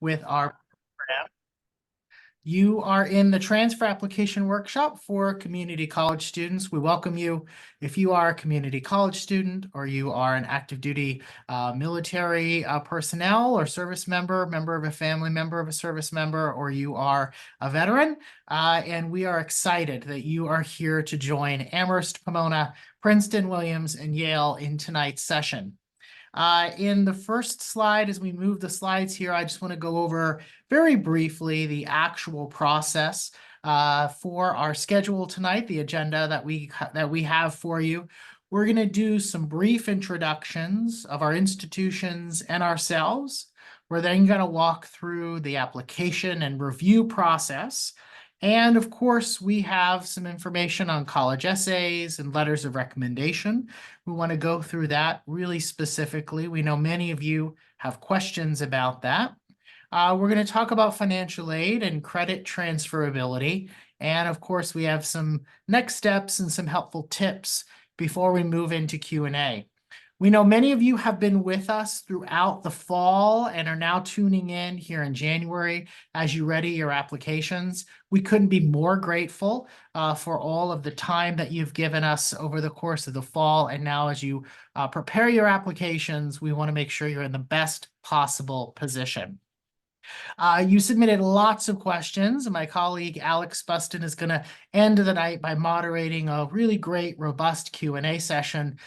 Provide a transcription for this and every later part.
with our program. You are in the transfer application workshop for community college students. We welcome you. If you are a community college student or you are an active duty military personnel or service member of a family member of a service member, or you are a veteran, and we are excited that you are here to join Amherst, Pomona, Princeton, Williams, and Yale in tonight's session. In the first slide, as we move the slides here, I just want to go over very briefly the actual process for our schedule tonight, the agenda that we have for you. We're going to do some brief introductions of our institutions and ourselves. We're then going to walk through the application and review process. And of course, we have some information on college essays and letters of recommendation. We want to go through that really specifically. We know many of you have questions about that. We're going to talk about financial aid and credit transferability. And of course, we have some next steps and some helpful tips before we move into Q&A. We know many of you have been with us throughout the fall and are now tuning in here in January as you ready your applications. We couldn't be more grateful for all of the time that you've given us over the course of the fall. And now as you prepare your applications, we want to make sure you're in the best possible position. You submitted lots of questions, and my colleague Alex Buston is going to end the night by moderating a really great, robust Q&A session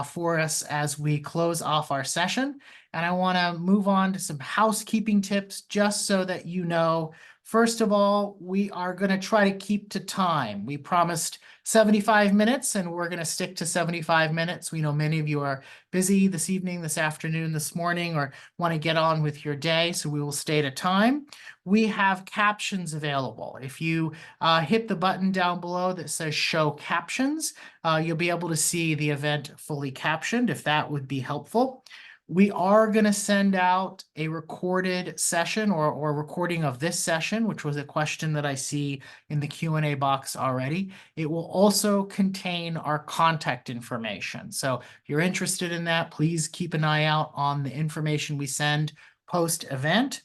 for us as we close off our session. And I want to move on to some housekeeping tips just so that you know. First of all, we are going to try to keep to time. We promised 75 minutes, and we're going to stick to 75 minutes. We know many of you are busy this evening, this afternoon, this morning, or want to get on with your day, so we will stay to time. We have captions available. If you hit the button down below that says Show Captions, you'll be able to see the event fully captioned, if that would be helpful. We are going to send out a recorded session or recording of this session, which was a question that I see in the Q&A box already. It will also contain our contact information. So if you're interested in that, please keep an eye out on the information we send post-event.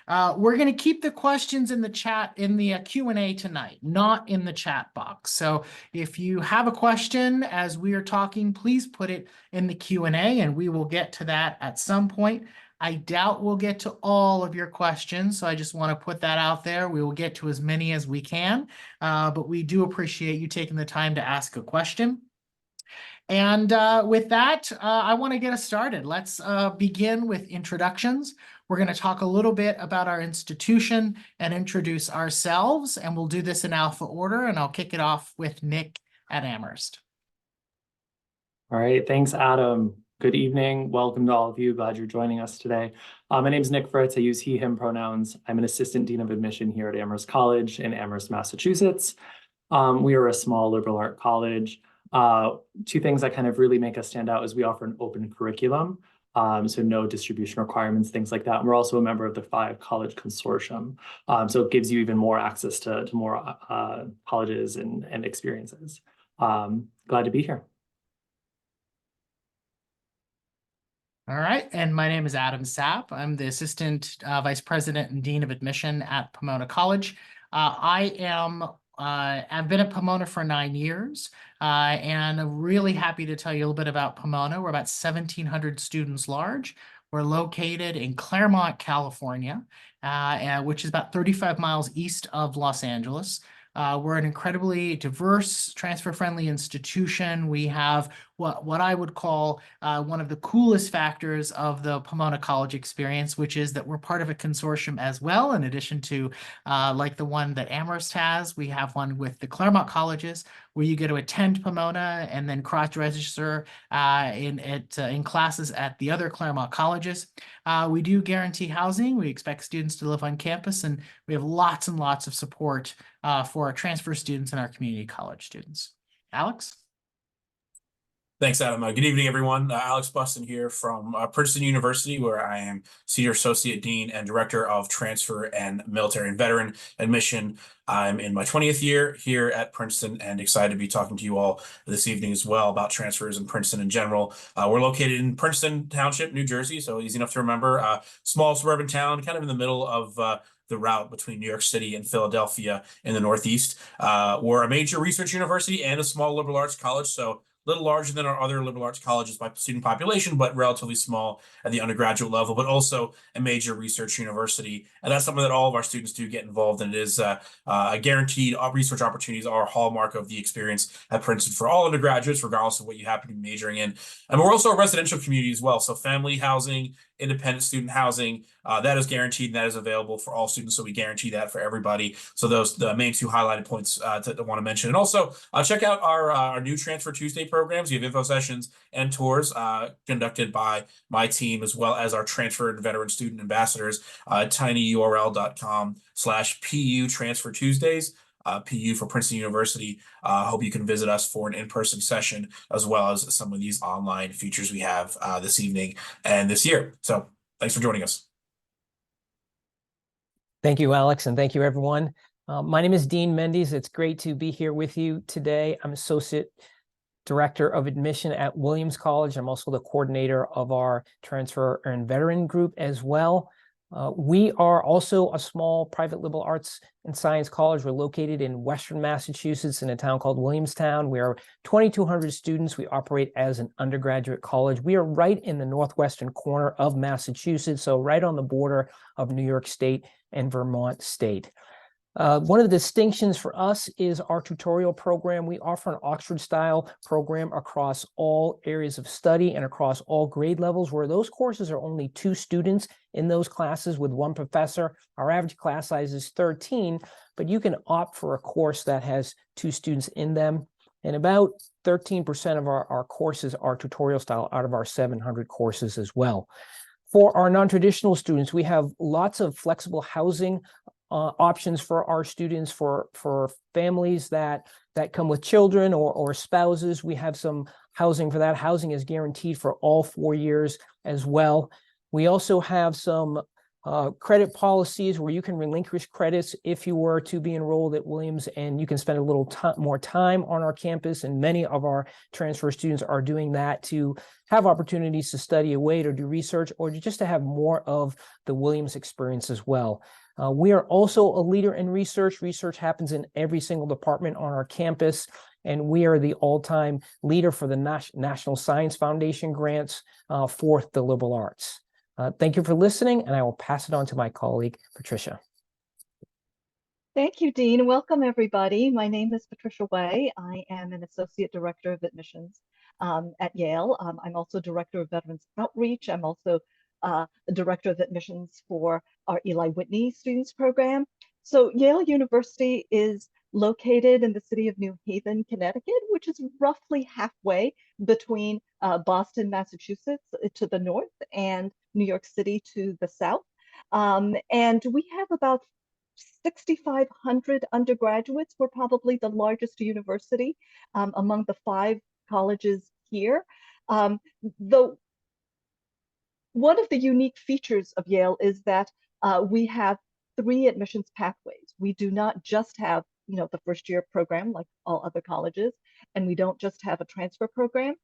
We're going to keep the questions in the chat in the Q&A tonight, not in the chat box. So if you have a question as we are talking, please put it in the Q&A and we will get to that at some point. I doubt we'll get to all of your questions, so I just want to put that out there. We will get to as many as we can, but we do appreciate you taking the time to ask a question. And with that, I want to get us started. Let's begin with introductions. We're going to talk a little bit about our institution and introduce ourselves, and we'll do this in alpha order, and I'll kick it off with Nick at Amherst. All right, thanks, Adam. Good evening. Welcome to all of you. Glad you're joining us today. My name is Nick Fritz. I use he, him pronouns. I'm an assistant dean of admission here at Amherst College in Amherst, Massachusetts. We are a small liberal art college. Two things that kind of really make us stand out is we offer an open curriculum. So no distribution requirements, things like that. And we're also a member of the 5 College Consortium. So it gives you even more access to more colleges and experiences. Glad to be here. All right, and my name is Adam Sapp. I'm the Assistant Vice President and Dean of Admission at Pomona College. I've been at Pomona for 9 years, and I'm really happy to tell you a little bit about Pomona. We're about 1,700 students large. We're located in Claremont, California, which is about 35 miles east of Los Angeles. We're an incredibly diverse, transfer-friendly institution. We have what I would call one of the coolest factors of the Pomona College experience, which is that we're part of a consortium as well. In addition to like the one that Amherst has, we have one with the Claremont colleges where you get to attend Pomona and then cross-register in classes at the other Claremont colleges. We do guarantee housing. We expect students to live on campus, and we have lots and lots of support for our transfer students and our community college students. Alex? Thanks, Adam. Good evening, everyone. Alex Buston here from Princeton University, where I am Senior Associate Dean and Director of Transfer and Military and Veteran Admission. I'm in my 20th year here at Princeton and excited to be talking to you all this evening as well about transfers in Princeton in general. We're located in Princeton Township, New Jersey, so easy enough to remember. Small suburban town, kind of in the middle of the route between New York City and Philadelphia in the Northeast. We're a major research university and a small liberal arts college, so little larger than our other liberal arts colleges by student population, but relatively small at the undergraduate level, but also a major research university. And that's something that all of our students do get involved in. It is a guaranteed research opportunities are a hallmark of the experience at Princeton for all undergraduates, regardless of what you happen to be majoring in. And we're also a residential community as well. So family housing, independent student housing, that is guaranteed and that is available for all students. So we guarantee that for everybody. So those the main two highlighted points to want to mention. And also check out our new Transfer Tuesday programs. We have info sessions and tours conducted by my team, as well as our transfer and veteran student ambassadors, tinyurl.com/PU Transfer Tuesdays. PU for Princeton University. Hope you can visit us for an in-person session, as well as some of these online features we have this evening and this year. So thanks for joining us. Thank you, Alex, and thank you, everyone. My name is Dean Mendes. It's great to be here with you today. I'm Associate Director of Admission at Williams College. I'm also the coordinator of our Transfer and Veteran group as well. We are also a small private liberal arts and science college. We're located in Western Massachusetts in a town called Williamstown. We are 2,200 students. We operate as an undergraduate college. We are right in the northwestern corner of Massachusetts, so right on the border of New York State and Vermont State. One of the distinctions for us is our tutorial program. We offer an Oxford-style program across all areas of study and across all grade levels, where those courses are only 2 students in those classes with 1 professor. Our average class size is 13, but you can opt for a course that has 2 students in them. And about 13% of our courses are tutorial style out of our 700 courses as well. For our non-traditional students, we have lots of flexible housing options for our students, for families that come with children or spouses. We have some housing for that. Housing is guaranteed for all 4 years as well. We also have some credit policies where you can relinquish credits if you were to be enrolled at Williams, and you can spend a little more time on our campus. And many of our transfer students are doing that to have opportunities to study away, to do research, or just to have more of the Williams experience as well. We are also a leader in research. Research happens in every single department on our campus, and we are the all-time leader for the National Science Foundation grants for the liberal arts. Thank you for listening, and I will pass it on to my colleague, Patricia. Thank you, Dean. Welcome, everybody. My name is Patricia Way. I am an Associate Director of Admissions at Yale. I'm also Director of Veterans Outreach. I'm also the Director of Admissions for our Eli Whitney Students Program. So Yale University is located in the city of New Haven, Connecticut, which is roughly halfway between Boston, Massachusetts to the north and New York City to the south. And we have about 6,500 undergraduates. We're probably the largest university among the 5 colleges here. One of the unique features of Yale is that we have 3 admissions pathways. We do not just have, the first year program like all other colleges, and we don't just have a transfer program,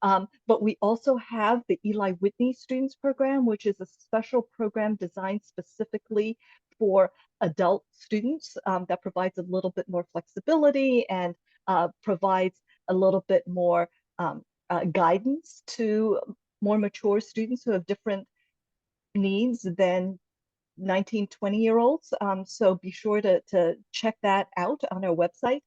but we also have the Eli Whitney Students Program, which is a special program designed specifically for adult students that provides a little bit more flexibility and provides a little bit more guidance to more mature students who have different needs than 19, 20-year-olds. So be sure to check that out on our website.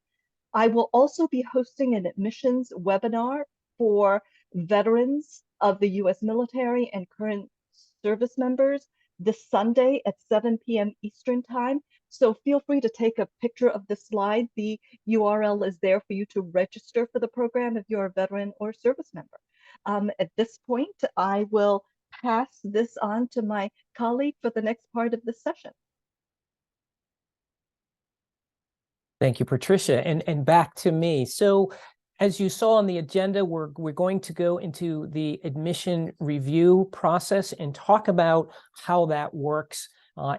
I will also be hosting an admissions webinar for veterans of the U.S. military and current service members this Sunday at 7 p.m. Eastern Time. So feel free to take a picture of the slide. The URL is there for you to register for the program if you're a veteran or service member. At this point, I will pass this on to my colleague for the next part of the session. Thank you, Patricia. And back to me. So as you saw on the agenda, we're going to go into the admission review process and talk about how that works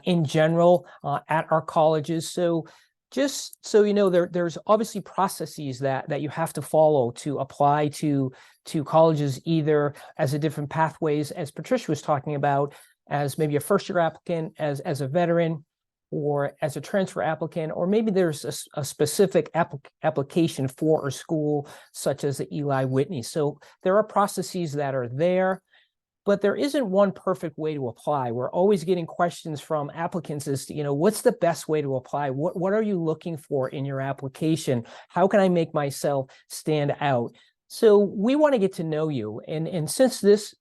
in general at our colleges. So just so you know, there's obviously processes that you have to follow to apply to colleges, either as a different pathways, as Patricia was talking about, as maybe a first-year applicant, as a veteran, or as a transfer applicant, or maybe there's a specific application for a school such as the Eli Whitney. So there are processes that are there, but there isn't one perfect way to apply. We're always getting questions from applicants as to, what's the best way to apply? What are you looking for in your application? How can I make myself stand out? So we want to get to know you. And since this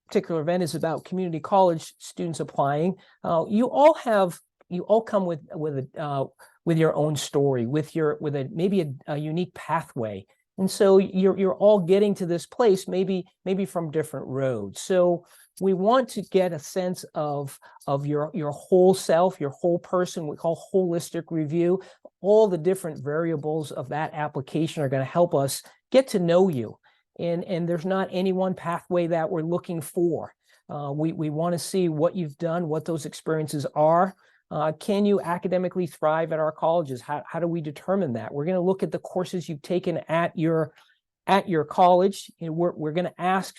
particular event is about community college students applying, you all come with your own story, with maybe a unique pathway. And so you're all getting to this place, maybe from different roads. So we want to get a sense of your whole self, your whole person. We call holistic review. All the different variables of that application are going to help us get to know you. And there's not any one pathway that we're looking for. We want to see what you've done, what those experiences are. Can you academically thrive at our colleges? How do we determine that? We're going to look at the courses you've taken at your college. We're going to ask,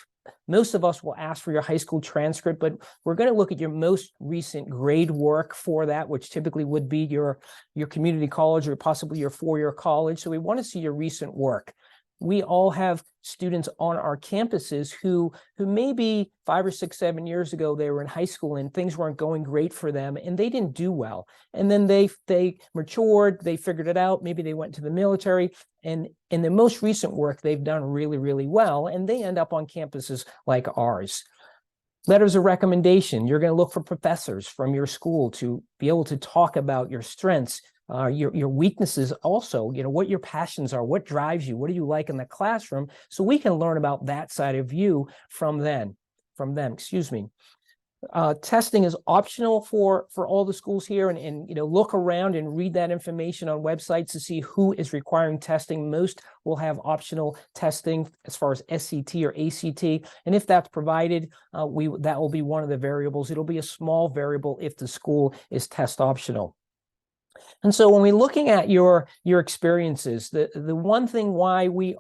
most of us will ask for your high school transcript, but we're going to look at your most recent grade work for that, which typically would be your community college or possibly your four-year college. So we want to see your recent work. We all have students on our campuses who maybe 5 or 6, 7 years ago, they were in high school and things weren't going great for them and they didn't do well. And then they matured, they figured it out. Maybe they went to the military, and in the most recent work, they've done really, really well. And they end up on campuses like ours. Letters of recommendation. You're going to look for professors from your school to be able to talk about your strengths, your weaknesses, also, what your passions are, what drives you, what do you like in the classroom, so we can learn about that side of you from them, excuse me. Testing is optional for all the schools here, and look around and read that information on websites to see who is requiring testing. Most will have optional testing as far as SCT or ACT, and if that's provided, that will be one of the variables. It'll be a small variable if the school is test optional. And so when we're looking at your experiences, the one thing why we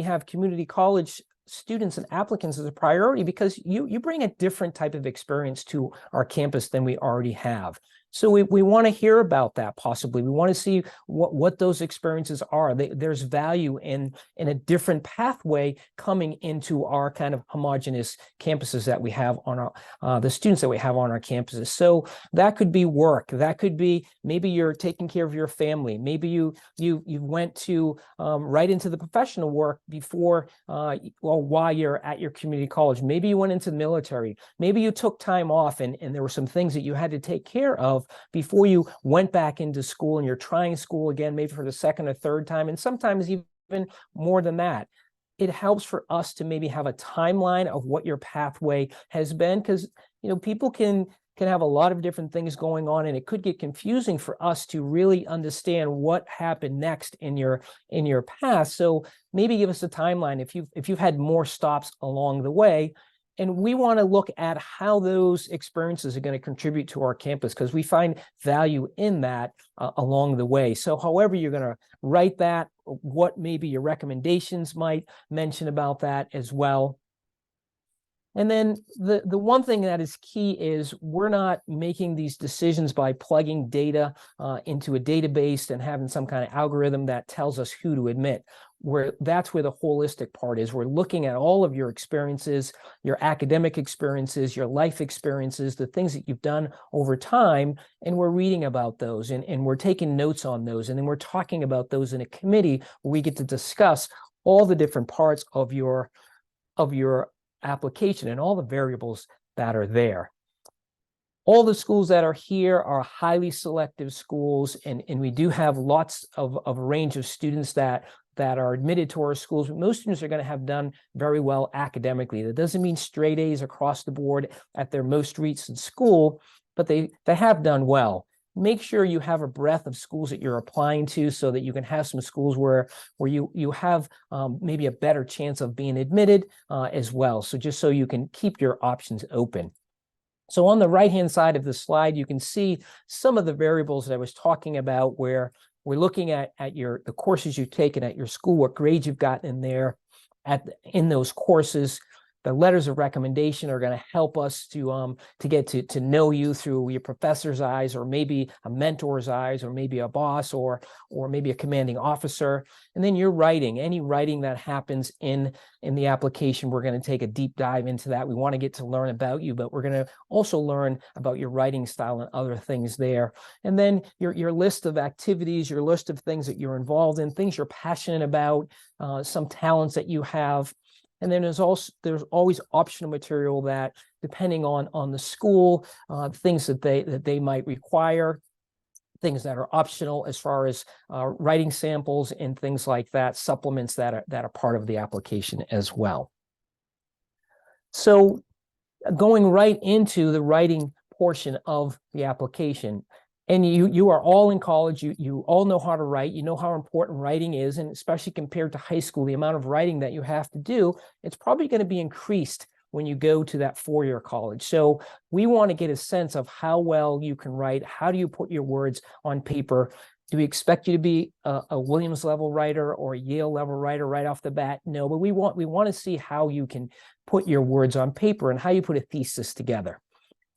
have community college students and applicants as a priority, because you bring a different type of experience to our campus than we already have. So we want to hear about that possibly. We want to see what those experiences are. There's value in a different pathway coming into our kind of homogeneous campuses that we have on the students that we have on our campuses. So that could be work. That could be maybe you're taking care of your family. Maybe you went to right into the professional work before while you're at your community college. Maybe you went into the military. Maybe you took time off and there were some things that you had to take care of before you went back into school, and you're trying school again, maybe for the second or third time, and sometimes even more than that. It helps for us to maybe have a timeline of what your pathway has been, because people can have a lot of different things going on, and it could get confusing for us to really understand what happened next in your path. So maybe give us a timeline if you've had more stops along the way. And we want to look at how those experiences are going to contribute to our campus, because we find value in that along the way. So however you're going to write that, what maybe your recommendations might mention about that as well. And then the one thing that is key is we're not making these decisions by plugging data into a database and having some kind of algorithm that tells us who to admit. That's where the holistic part is. We're looking at all of your experiences, your academic experiences, your life experiences, the things that you've done over time, and we're reading about those and we're taking notes on those, and then we're talking about those in a committee where we get to discuss all the different parts of your application and all the variables that are there. All the schools that are here are highly selective schools, and we do have lots of a range of students that are admitted to our schools. Most students are going to have done very well academically. That doesn't mean straight A's across the board at their most recent school, but they have done well. make sure you have a breadth of schools that you're applying to so that you can have some schools where you have maybe a better chance of being admitted as well. So just so you can keep your options open. So on the right-hand side of the slide, you can see some of the variables that I was talking about where we're looking at the courses you've taken at your school, what grades you've gotten in there in those courses. The letters of recommendation are going to help us to get to know you through your professor's eyes, or maybe a mentor's eyes, or maybe a boss, or maybe a commanding officer. And then your writing, any writing that happens in the application, we're going to take a deep dive into that. We want to get to learn about you, but we're going to also learn about your writing style and other things there. And then your list of activities, your list of things that you're involved in, things you're passionate about, some talents that you have. And then there's always optional material that, depending on the school, things that they might require, things that are optional as far as writing samples and things like that, supplements that are part of the application as well. So going right into the writing portion of the application. And you are all in college, you all know how to write, you know how important writing is, and especially compared to high school, the amount of writing that you have to do, it's probably going to be increased when you go to that four-year college. So we want to get a sense of how well you can write. How do you put your words on paper? Do we expect you to be a Williams level writer or a Yale level writer right off the bat? No, but we want to see how you can put your words on paper and how you put a thesis together.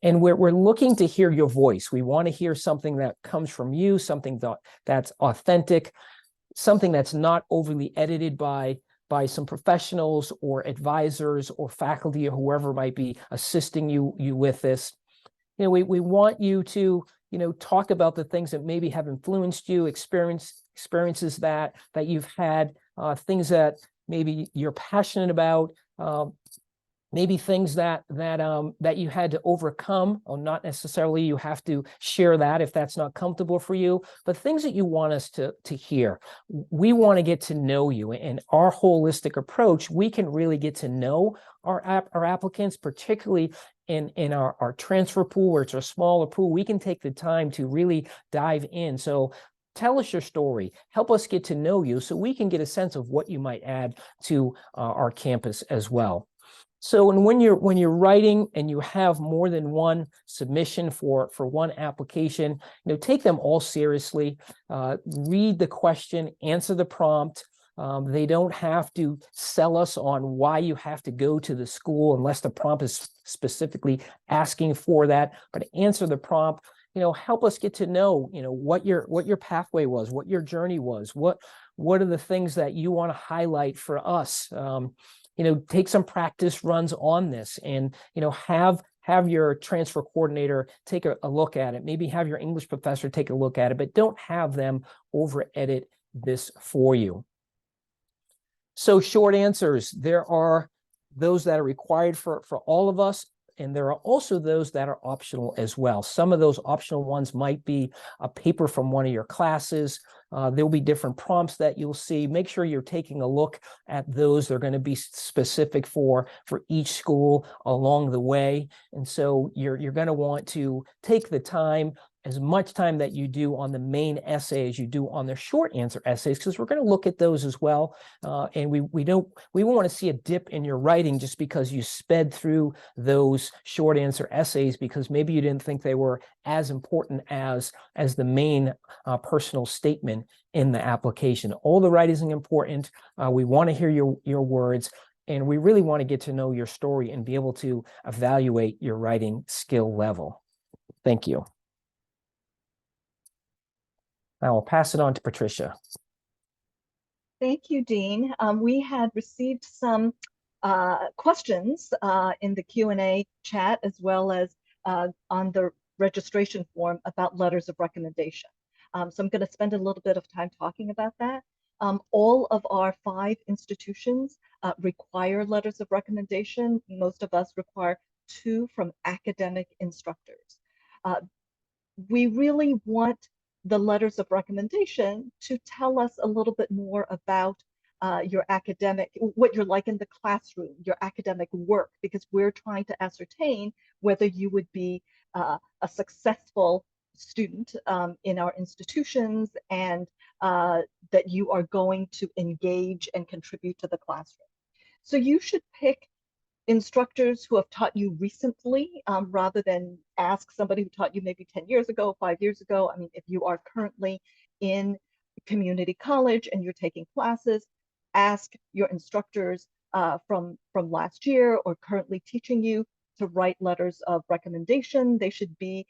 And we're looking to hear your voice. We want to hear something that comes from you, something that's authentic, something that's not overly edited by some professionals or advisors or faculty or whoever might be assisting you with this. You know, we want you to, talk about the things that maybe have influenced you, experiences that you've had, things that maybe you're passionate about, maybe things that you had to overcome, or not necessarily you have to share that if that's not comfortable for you, but things that you want us to hear. We want to get to know you, and our holistic approach, we can really get to know our applicants, particularly in our transfer pool, where it's a smaller pool. We can take the time to really dive in. So tell us your story, help us get to know you so we can get a sense of what you might add to our campus as well. So, and when you're writing and you have more than one submission for one application, take them all seriously. Read the question, answer the prompt. They don't have to sell us on why you have to go to the school unless the prompt is specifically asking for that. But answer the prompt. Help us get to know, what your pathway was, what your journey was, what are the things that you want to highlight for us. Take some practice runs on this, and have your transfer coordinator take a look at it. Maybe have your English professor take a look at it, but don't have them over edit this for you. So short answers, there are those that are required for all of us, and there are also those that are optional as well. Some of those optional ones might be a paper from one of your classes. There'll be different prompts that you'll see. Make sure you're taking a look at those. They're going to be specific for each school along the way. And so you're going to want to take the time, as much time that you do on the main essay as you do on the short answer essays, because we're going to look at those as well. And we won't want to see a dip in your writing just because you sped through those short answer essays because maybe you didn't think they were as important as the main personal statement in the application. All the writing is important. We want to hear your words, and we really want to get to know your story and be able to evaluate your writing skill level. Thank you. I will pass it on to Patricia. Thank you, Dean. We had received some questions in the Q&A chat, as well as on the registration form about letters of recommendation. So I'm going to spend a little bit of time talking about that. All of our 5 institutions require letters of recommendation. Most of us require 2 from academic instructors. We really want the letters of recommendation to tell us a little bit more about your academic, what you're like in the classroom, your academic work, because we're trying to ascertain whether you would be a successful student in our institutions, and that you are going to engage and contribute to the classroom. So you should pick instructors who have taught you recently, rather than ask somebody who taught you maybe 10 years ago, 5 years ago. I mean, if you are currently in community college and you're taking classes, ask your instructors from last year or currently teaching you to write letters of recommendation. They should be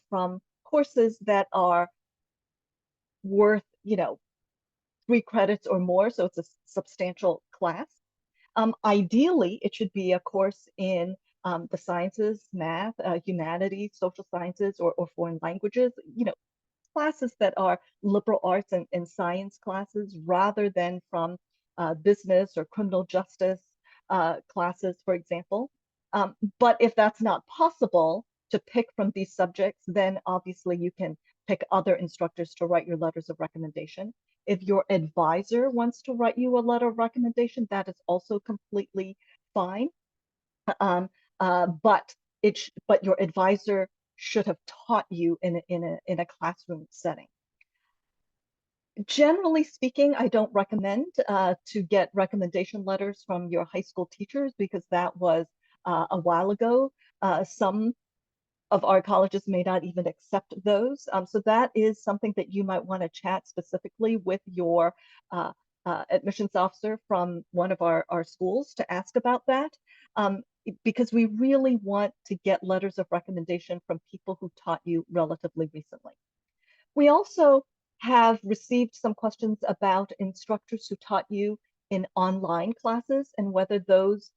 from courses that are worth, 3 credits or more, so it's a substantial class. Ideally, it should be a course in the sciences, math, humanities, social sciences, or foreign languages, classes that are liberal arts and science classes, rather than from business or criminal justice classes, for example. But if that's not possible to pick from these subjects, then obviously you can pick other instructors to write your letters of recommendation. If your advisor wants to write you a letter of recommendation, that is also completely fine. But your advisor should have taught you in a classroom setting. Generally speaking, I don't recommend to get recommendation letters from your high school teachers, because that was a while ago. Some of our colleges may not even accept those. So that is something that you might want to chat specifically with your admissions officer from one of our schools to ask about that, because we really want to get letters of recommendation from people who taught you relatively recently. We also have received some questions about instructors who taught you in online classes and whether those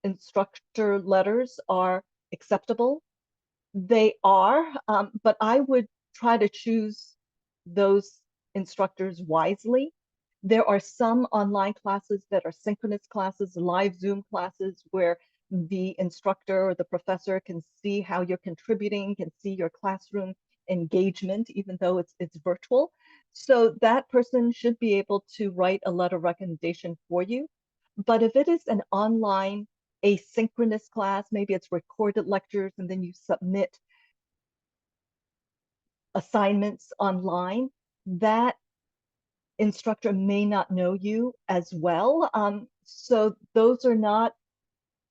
instructor letters are acceptable. They are, but I would try to choose those instructors wisely. There are some online classes that are synchronous classes, live Zoom classes, where the instructor or the professor can see how you're contributing, can see your classroom engagement, even though it's virtual. So that person should be able to write a letter of recommendation for you. But if it is an online asynchronous class, maybe it's recorded lectures and then you submit assignments online, that instructor may not know you as well. So those are not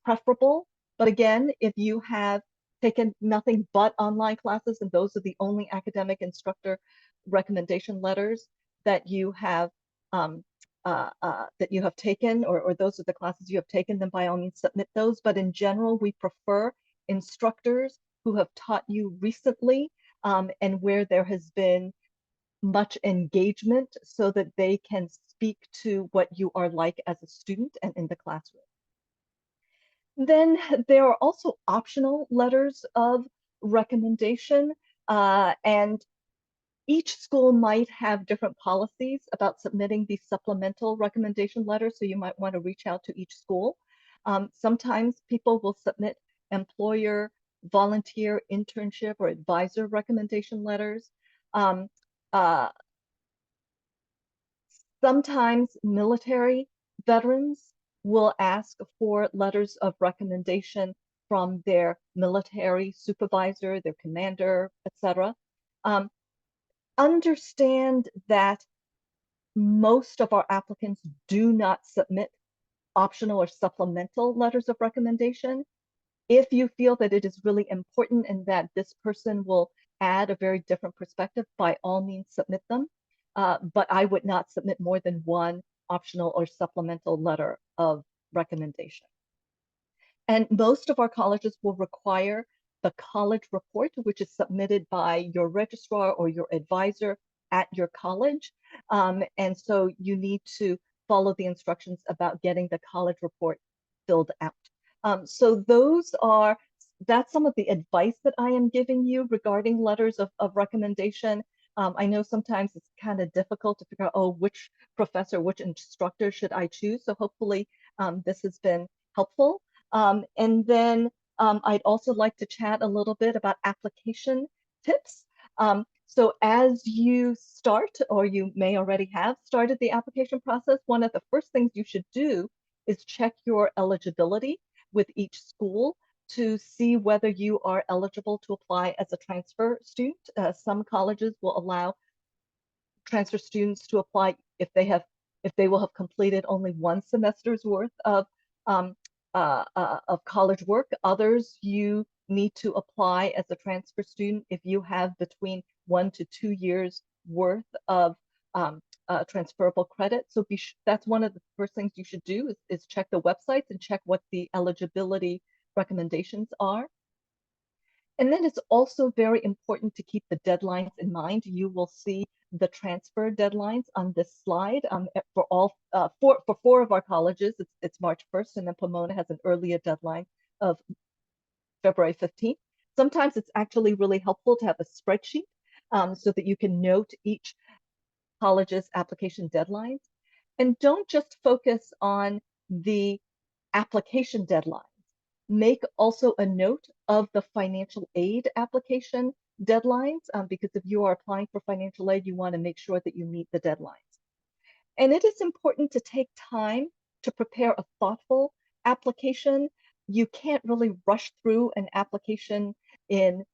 preferable. But again, if you have taken nothing but online classes and those are the only academic instructor recommendation letters that you have taken, or those are the classes you have taken, then by all means submit those. But in general, we prefer instructors who have taught you recently, and where there has been much engagement, so that they can speak to what you are like as a student and in the classroom. Then there are also optional letters of recommendation, and each school might have different policies about submitting these supplemental recommendation letters, so you might want to reach out to each school. Sometimes people will submit employer, volunteer, internship, or advisor recommendation letters. Sometimes military veterans will ask for letters of recommendation from their military supervisor, their commander, etc. Understand that most of our applicants do not submit optional or supplemental letters of recommendation. If you feel that it is really important and that this person will add a very different perspective, by all means submit them. But I would not submit more than one optional or supplemental letter of recommendation. And most of our colleges will require the college report, which is submitted by your registrar or your advisor at your college. And so you need to follow the instructions about getting the college report filled out. So that's some of the advice that I am giving you regarding letters of recommendation. I know sometimes it's kind of difficult to figure out, which professor, which instructor should I choose? So hopefully this has been helpful. And then I'd also like to chat a little bit about application tips. So as you start, or you may already have started the application process, one of the first things you should do is check your eligibility with each school. to see whether you are eligible to apply as a transfer student. Some colleges will allow transfer students to apply if they will have completed only one semester's worth of college work. Others, you need to apply as a transfer student if you have between 1 to 2 years worth of transferable credit. So that's one of the first things you should do is check the websites and check what the eligibility recommendations are. And then it's also very important to keep the deadlines in mind. You will see the transfer deadlines on this slide. For all for 4 of our colleges, it's March 1st, and then Pomona has an earlier deadline of February 15th. Sometimes it's actually really helpful to have a spreadsheet so that you can note each college's application deadlines. And don't just focus on the application deadlines. Make also a note of the financial aid application deadlines, because if you are applying for financial aid, you want to make sure that you meet the deadlines. And it is important to take time to prepare a thoughtful application. You can't really rush through an application in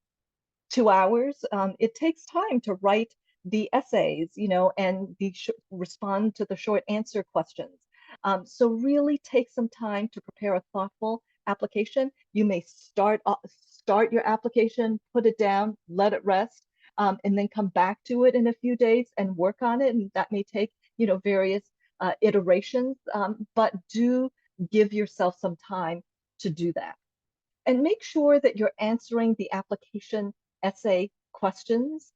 2 hours. It takes time to write the essays, and respond to the short answer questions. So really take some time to prepare a thoughtful application. You may start your application, put it down, let it rest, and then come back to it in a few days and work on it. And that may take, various iterations, but do give yourself some time to do that. And make sure that you're answering the application essay questions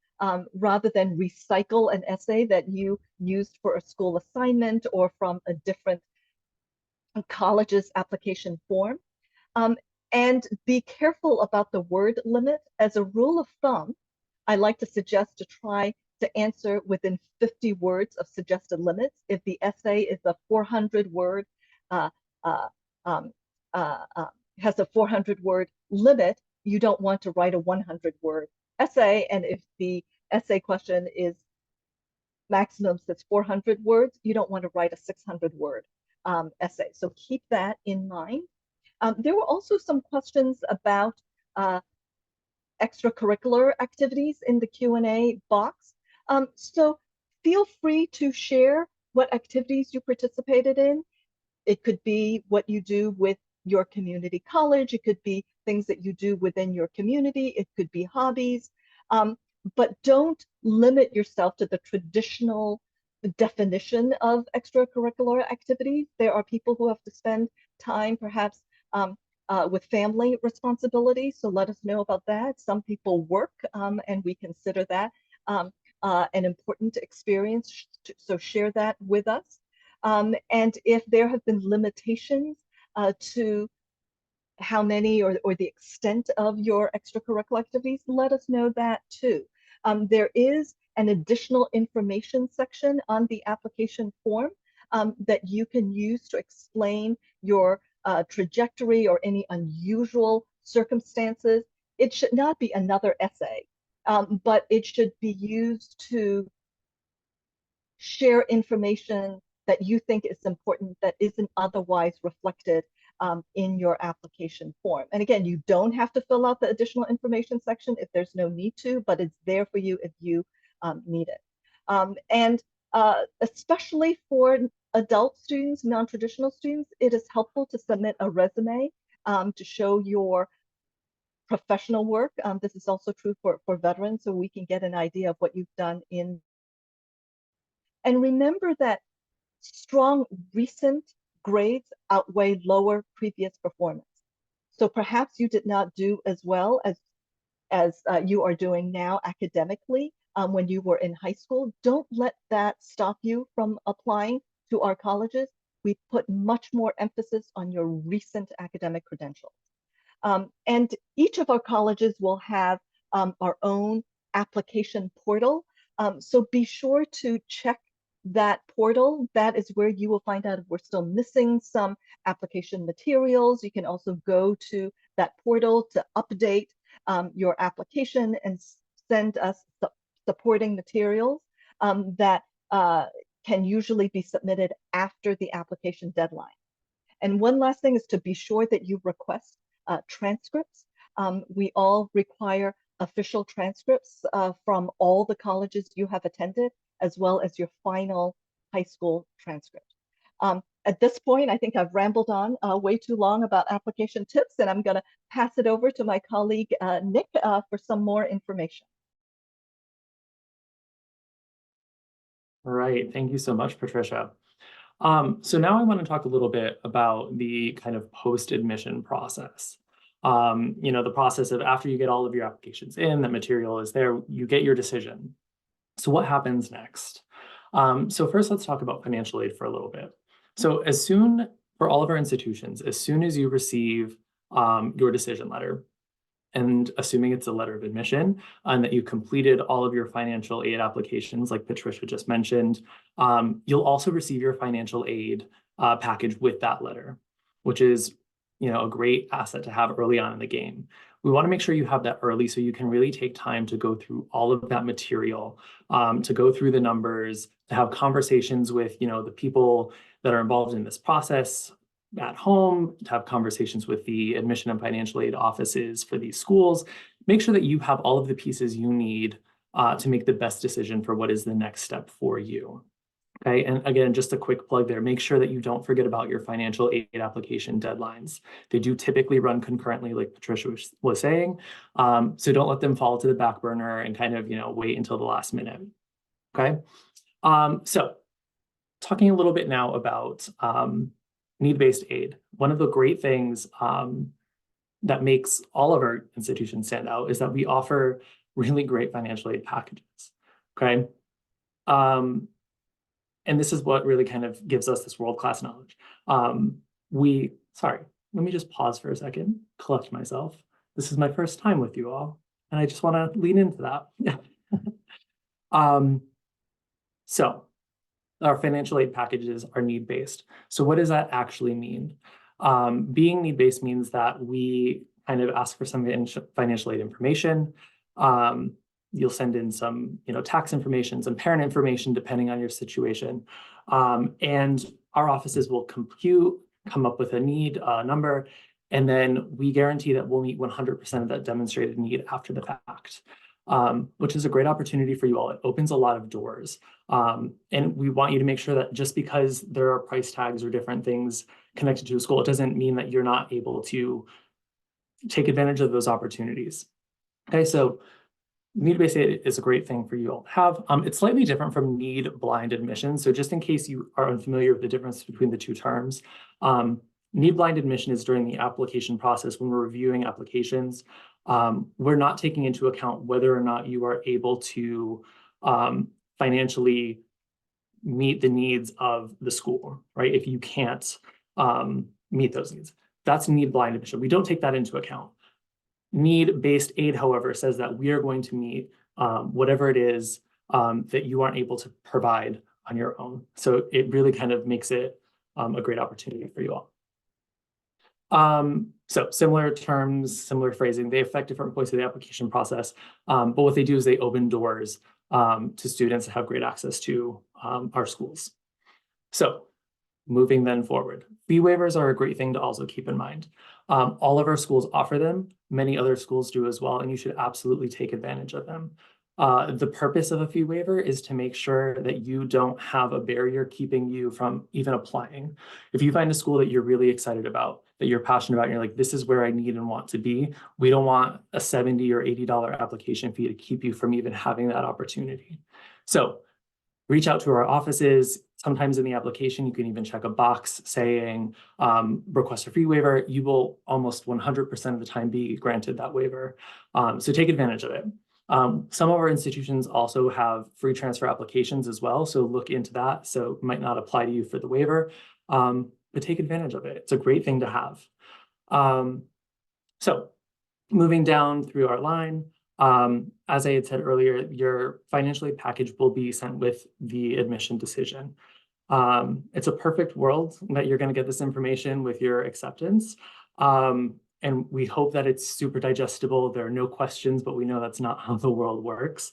rather than recycle an essay that you used for a school assignment or from a different college's application form. And be careful about the word limit. As a rule of thumb, I like to suggest to try to answer within 50 words of suggested limits. If the essay is a 400-word, has a 400-word limit, you don't want to write a 100-word essay. And if the essay question is maximum says 400 words, you don't want to write a 600-word essay. So keep that in mind. There were also some questions about extracurricular activities in the Q&A box. So feel free to share what activities you participated in. It could be what you do with your community college. It could be things that you do within your community. It could be hobbies. But don't limit yourself to the traditional definition of extracurricular activities. There are people who have to spend time perhaps with family responsibilities, so let us know about that. Some people work, and we consider that an important experience, so share that with us. And if there have been limitations to how many or the extent of your extracurricular activities, let us know that too. There is an additional information section on the application form that you can use to explain your trajectory or any unusual circumstances. It should not be another essay, but it should be used to share information that you think is important that isn't otherwise reflected in your application form. And again, you don't have to fill out the additional information section if there's no need to, but it's there for you if you need it. And especially for adult students, non-traditional students, it is helpful to submit a resume to show your professional work. This is also true for veterans, so we can get an idea of what you've done in. And remember that strong recent grades outweigh lower previous performance. So perhaps you did not do as well as you are doing now academically when you were in high school. Don't let that stop you from applying to our colleges. We put much more emphasis on your recent academic credentials. And each of our colleges will have our own application portal. So be sure to check that portal. That is where you will find out if we're still missing some application materials. You can also go to that portal to update your application and send us supporting materials that can usually be submitted after the application deadline. And one last thing is to be sure that you request transcripts. We all require official transcripts from all the colleges you have attended, as well as your final high school transcript. At this point, I think I've rambled on way too long about application tips, and I'm going to pass it over to my colleague, Nick, for some more information. All right, thank you so much, Patricia. So now I want to talk a little bit about the kind of post-admission process. The process of after you get all of your applications in, the material is there, you get your decision. So what happens next? So first, let's talk about financial aid for a little bit. So for all of our institutions, as soon as you receive your decision letter, and assuming it's a letter of admission and that you completed all of your financial aid applications, like Patricia just mentioned, you'll also receive your financial aid package with that letter, which is a great asset to have early on in the game. We want to make sure you have that early so you can really take time to go through all of that material, to go through the numbers, to have conversations with the people that are involved in this process at home, to have conversations with the admission and financial aid offices for these schools. Make sure that you have all of the pieces you need to make the best decision for what is the next step for you. Okay, and again, just a quick plug there, make sure that you don't forget about your financial aid application deadlines. They do typically run concurrently, like Patricia was saying, so don't let them fall to the back burner and kind of, wait until the last minute, okay? So talking a little bit now about need-based aid. One of the great things that makes all of our institutions stand out is that we offer really great financial aid packages, okay? And this is what really kind of gives us this world-class knowledge. Sorry, let me just pause for a second, collect myself. This is my first time with you all, and I just want to lean into that. So our financial aid packages are need-based. So what does that actually mean? Being need-based means that we kind of ask for some financial aid information. You'll send in some, tax information, some parent information, depending on your situation. And our offices will come up with a need number, and then we guarantee that we'll meet 100% of that demonstrated need after the fact, which is a great opportunity for you all. It opens a lot of doors. And we want you to make sure that just because there are price tags or different things connected to a school, it doesn't mean that you're not able to take advantage of those opportunities. Okay, so need-based aid is a great thing for you all to have. It's slightly different from need-blind admission. So just in case you are unfamiliar with the difference between the two terms, need-blind admission is during the application process when we're reviewing applications. We're not taking into account whether or not you are able to financially meet the needs of the school, right? If you can't meet those needs, that's need-blind admission. We don't take that into account. Need-based aid, however, says that we are going to meet whatever it is that you aren't able to provide on your own. So it really kind of makes it a great opportunity for you all. So similar terms, similar phrasing, they affect different points of the application process, but what they do is they open doors to students that have great access to our schools. So moving then forward, fee waivers are a great thing to also keep in mind. All of our schools offer them, many other schools do as well, and you should absolutely take advantage of them. The purpose of a fee waiver is to make sure that you don't have a barrier keeping you from even applying. If you find a school that you're really excited about, that you're passionate about, and you're like, this is where I need and want to be, we don't want a $70 or $80 application fee to keep you from even having that opportunity. So reach out to our offices. Sometimes in the application, you can even check a box saying request a fee waiver. You will almost 100% of the time be granted that waiver. So take advantage of it. Some of our institutions also have free transfer applications as well. So look into that. So it might not apply to you for the waiver, but take advantage of it. It's a great thing to have. So moving down through our line, as I had said earlier, your financial aid package will be sent with the admission decision. It's a perfect world that you're going to get this information with your acceptance. And we hope that it's super digestible. There are no questions, but we know that's not how the world works.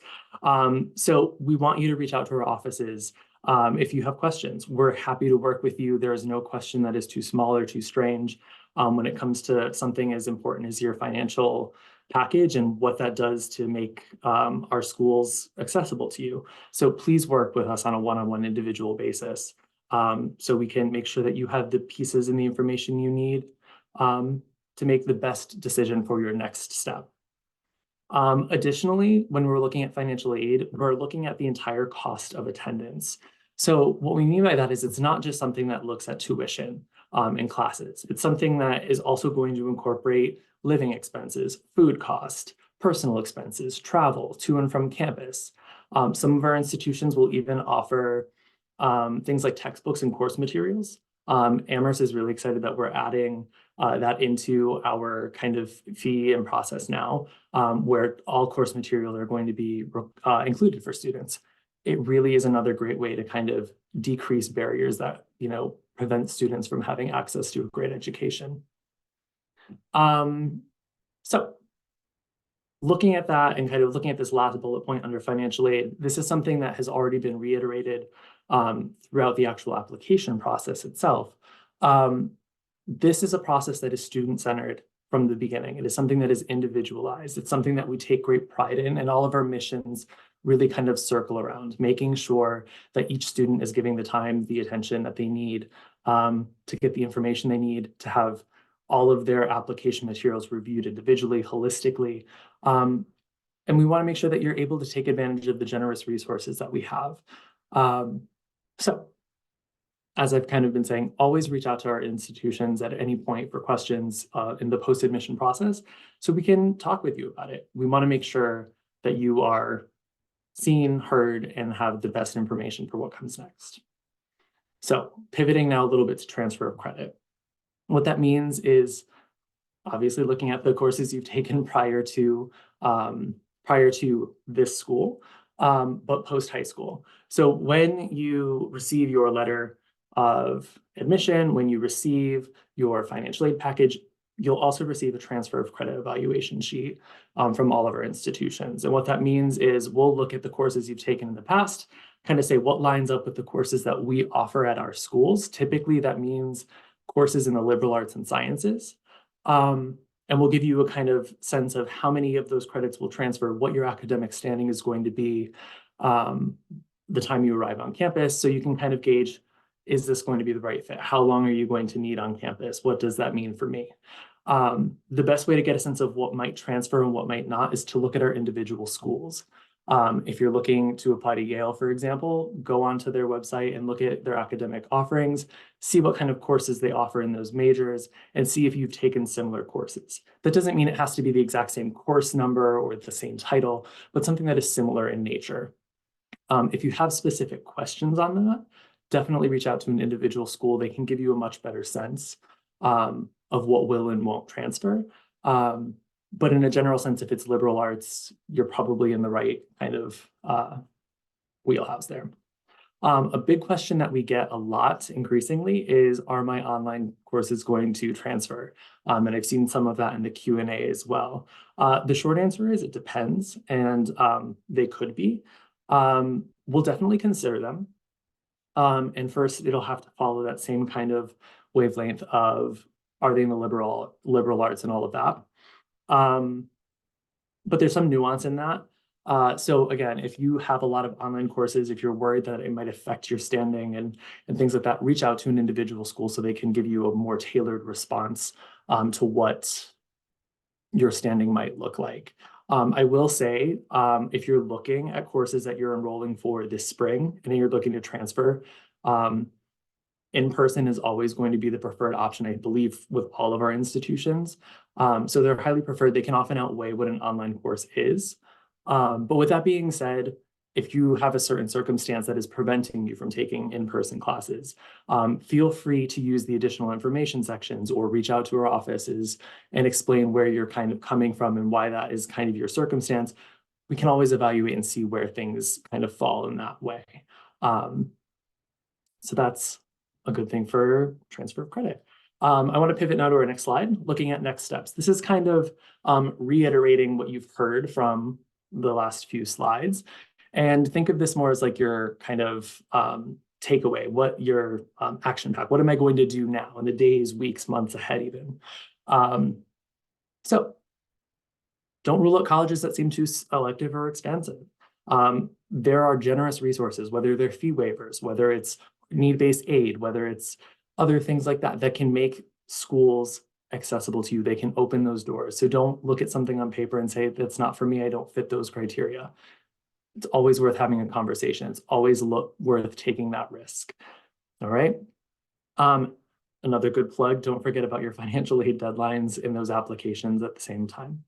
So we want you to reach out to our offices if you have questions. We're happy to work with you. There is no question that is too small or too strange. when it comes to something as important as your financial package and what that does to make our schools accessible to you. So please work with us on a one-on-one individual basis, so we can make sure that you have the pieces and the information you need to make the best decision for your next step. Additionally, when we're looking at financial aid, we're looking at the entire cost of attendance. So what we mean by that is it's not just something that looks at tuition in classes. It's something that is also going to incorporate living expenses, food cost, personal expenses, travel to and from campus. Some of our institutions will even offer things like textbooks and course materials. Amherst is really excited that we're adding that into our kind of fee and process now, where all course material are going to be included for students. It really is another great way to kind of decrease barriers that, prevent students from having access to a great education. So looking at that and kind of looking at this last bullet point under financial aid, this is something that has already been reiterated throughout the actual application process itself. This is a process that is student-centered from the beginning. It is something that is individualized. It's something that we take great pride in, and all of our missions really kind of circle around making sure that each student is giving the time, the attention that they need to get the information they need, to have all of their application materials reviewed individually, holistically. And we want to make sure that you're able to take advantage of the generous resources that we have. So, as I've kind of been saying, always reach out to our institutions at any point for questions in the post-admission process so we can talk with you about it. We want to make sure that you are seen, heard, and have the best information for what comes next. So, pivoting now a little bit to transfer of credit. What that means is obviously looking at the courses you've taken prior to this school, but post-high school. So when you receive your letter of admission, when you receive your financial aid package, you'll also receive a transfer of credit evaluation sheet from all of our institutions. And what that means is we'll look at the courses you've taken in the past, kind of say what lines up with the courses that we offer at our schools. Typically, that means courses in the liberal arts and sciences. And we'll give you a kind of sense of how many of those credits will transfer, what your academic standing is going to be the time you arrive on campus. So you can kind of gauge, is this going to be the right fit? How long are you going to need on campus? What does that mean for me? The best way to get a sense of what might transfer and what might not is to look at our individual schools. If you're looking to apply to Yale, for example, go onto their website and look at their academic offerings, see what kind of courses they offer in those majors, and see if you've taken similar courses. That doesn't mean it has to be the exact same course number or the same title, but something that is similar in nature. If you have specific questions on that, definitely reach out to an individual school. They can give you a much better sense of what will and won't transfer. But in a general sense, if it's liberal arts, you're probably in the right kind of wheelhouse there. A big question that we get a lot increasingly is, are my online courses going to transfer? And I've seen some of that in the Q&A as well. The short answer is it depends, and they could be. We'll definitely consider them. And first, it'll have to follow that same kind of wavelength of, are they in the liberal arts and all of that? But there's some nuance in that. So again, if you have a lot of online courses, if you're worried that it might affect your standing and things like that, reach out to an individual school so they can give you a more tailored response to what your standing might look like. I will say, if you're looking at courses that you're enrolling for this spring and you're looking to transfer, in-person is always going to be the preferred option, I believe, with all of our institutions. So they're highly preferred. They can often outweigh what an online course is. But with that being said, if you have a certain circumstance that is preventing you from taking in-person classes, feel free to use the additional information sections or reach out to our offices and explain where you're kind of coming from and why that is kind of your circumstance. We can always evaluate and see where things kind of fall in that way. So that's a good thing for transfer of credit. I want to pivot now to our next slide, looking at next steps. This is kind of reiterating what you've heard from the last few slides. And think of this more as like your kind of takeaway, what your action pack, what am I going to do now in the days, weeks, months ahead even. So don't rule out colleges that seem too elective or expensive. There are generous resources, whether they're fee waivers, whether it's need-based aid, whether it's other things like that, that can make schools accessible to you. They can open those doors. So don't look at something on paper and say, that's not for me, I don't fit those criteria. It's always worth having a conversation. It's always worth taking that risk. All right. Another good plug, don't forget about your financial aid deadlines in those applications at the same time.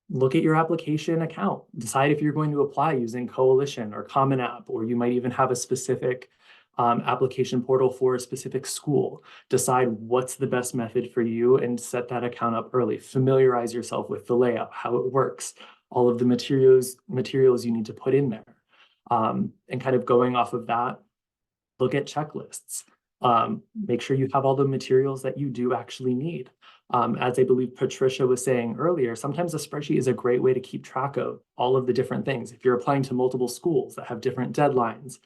Look at your application account. Decide if you're going to apply using Coalition or Common App, or you might even have a specific application portal for a specific school. Decide what's the best method for you and set that account up early. Familiarize yourself with the layout, how it works, all of the materials you need to put in there. And kind of going off of that, look at checklists. Make sure you have all the materials that you do actually need. As I believe Patricia was saying earlier, sometimes a spreadsheet is a great way to keep track of all of the different things. If you're applying to multiple schools that have different deadlines,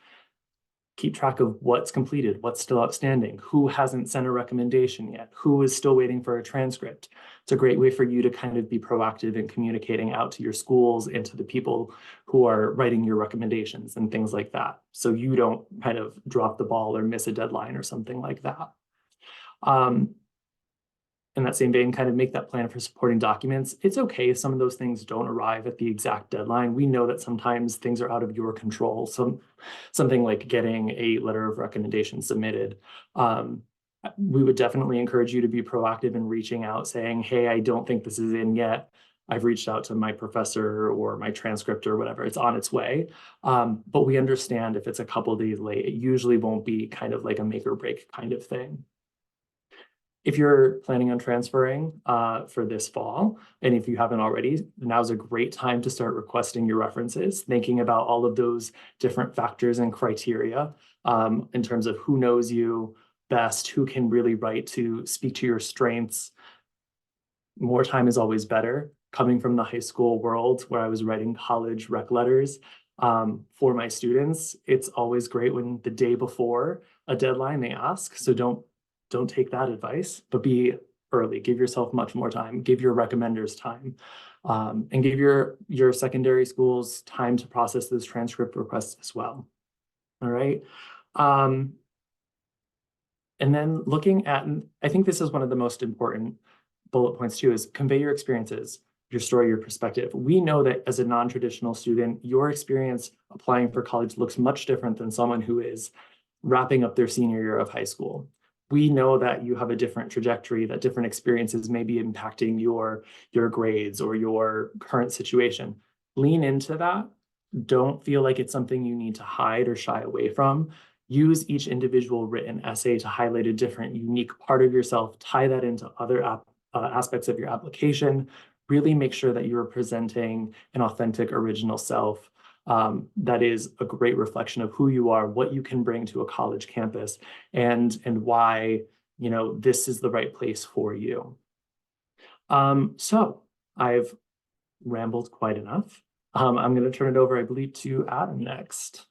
keep track of what's completed, what's still outstanding, who hasn't sent a recommendation yet, who is still waiting for a transcript. It's a great way for you to kind of be proactive in communicating out to your schools and to the people who are writing your recommendations and things like that. So you don't kind of drop the ball or miss a deadline or something like that. In that same vein, kind of make that plan for supporting documents. It's okay if some of those things don't arrive at the exact deadline. We know that sometimes things are out of your control. Something like getting a letter of recommendation submitted. We would definitely encourage you to be proactive in reaching out saying, hey, I don't think this is in yet. I've reached out to my professor or my transcript or whatever, it's on its way. But we understand if it's a couple of days late, it usually won't be kind of like a make or break kind of thing. If you're planning on transferring for this fall, and if you haven't already, now's a great time to start requesting your references, thinking about all of those different factors and criteria in terms of who knows you best, who can really write to speak to your strengths. More time is always better. Coming from the high school world where I was writing college rec letters for my students, it's always great when the day before a deadline they ask. So don't take that advice, but be early. Give yourself much more time. Give your recommenders time, and give your secondary schools time to process those transcript requests as well. All right. And then looking at, I think this is one of the most important bullet points too, is convey your experiences, your story, your perspective. We know that as a non-traditional student, your experience applying for college looks much different than someone who is wrapping up their senior year of high school. We know that you have a different trajectory, that different experiences may be impacting your grades or your current situation. Lean into that. Don't feel like it's something you need to hide or shy away from. Use each individual written essay to highlight a different, unique part of yourself. Tie that into other aspects of your application. Really make sure that you're presenting an authentic, original self. That is a great reflection of who you are, what you can bring to a college campus, and why, you know, this is the right place for you. So I've rambled quite enough. I'm going to turn it over, I believe, to Adam next.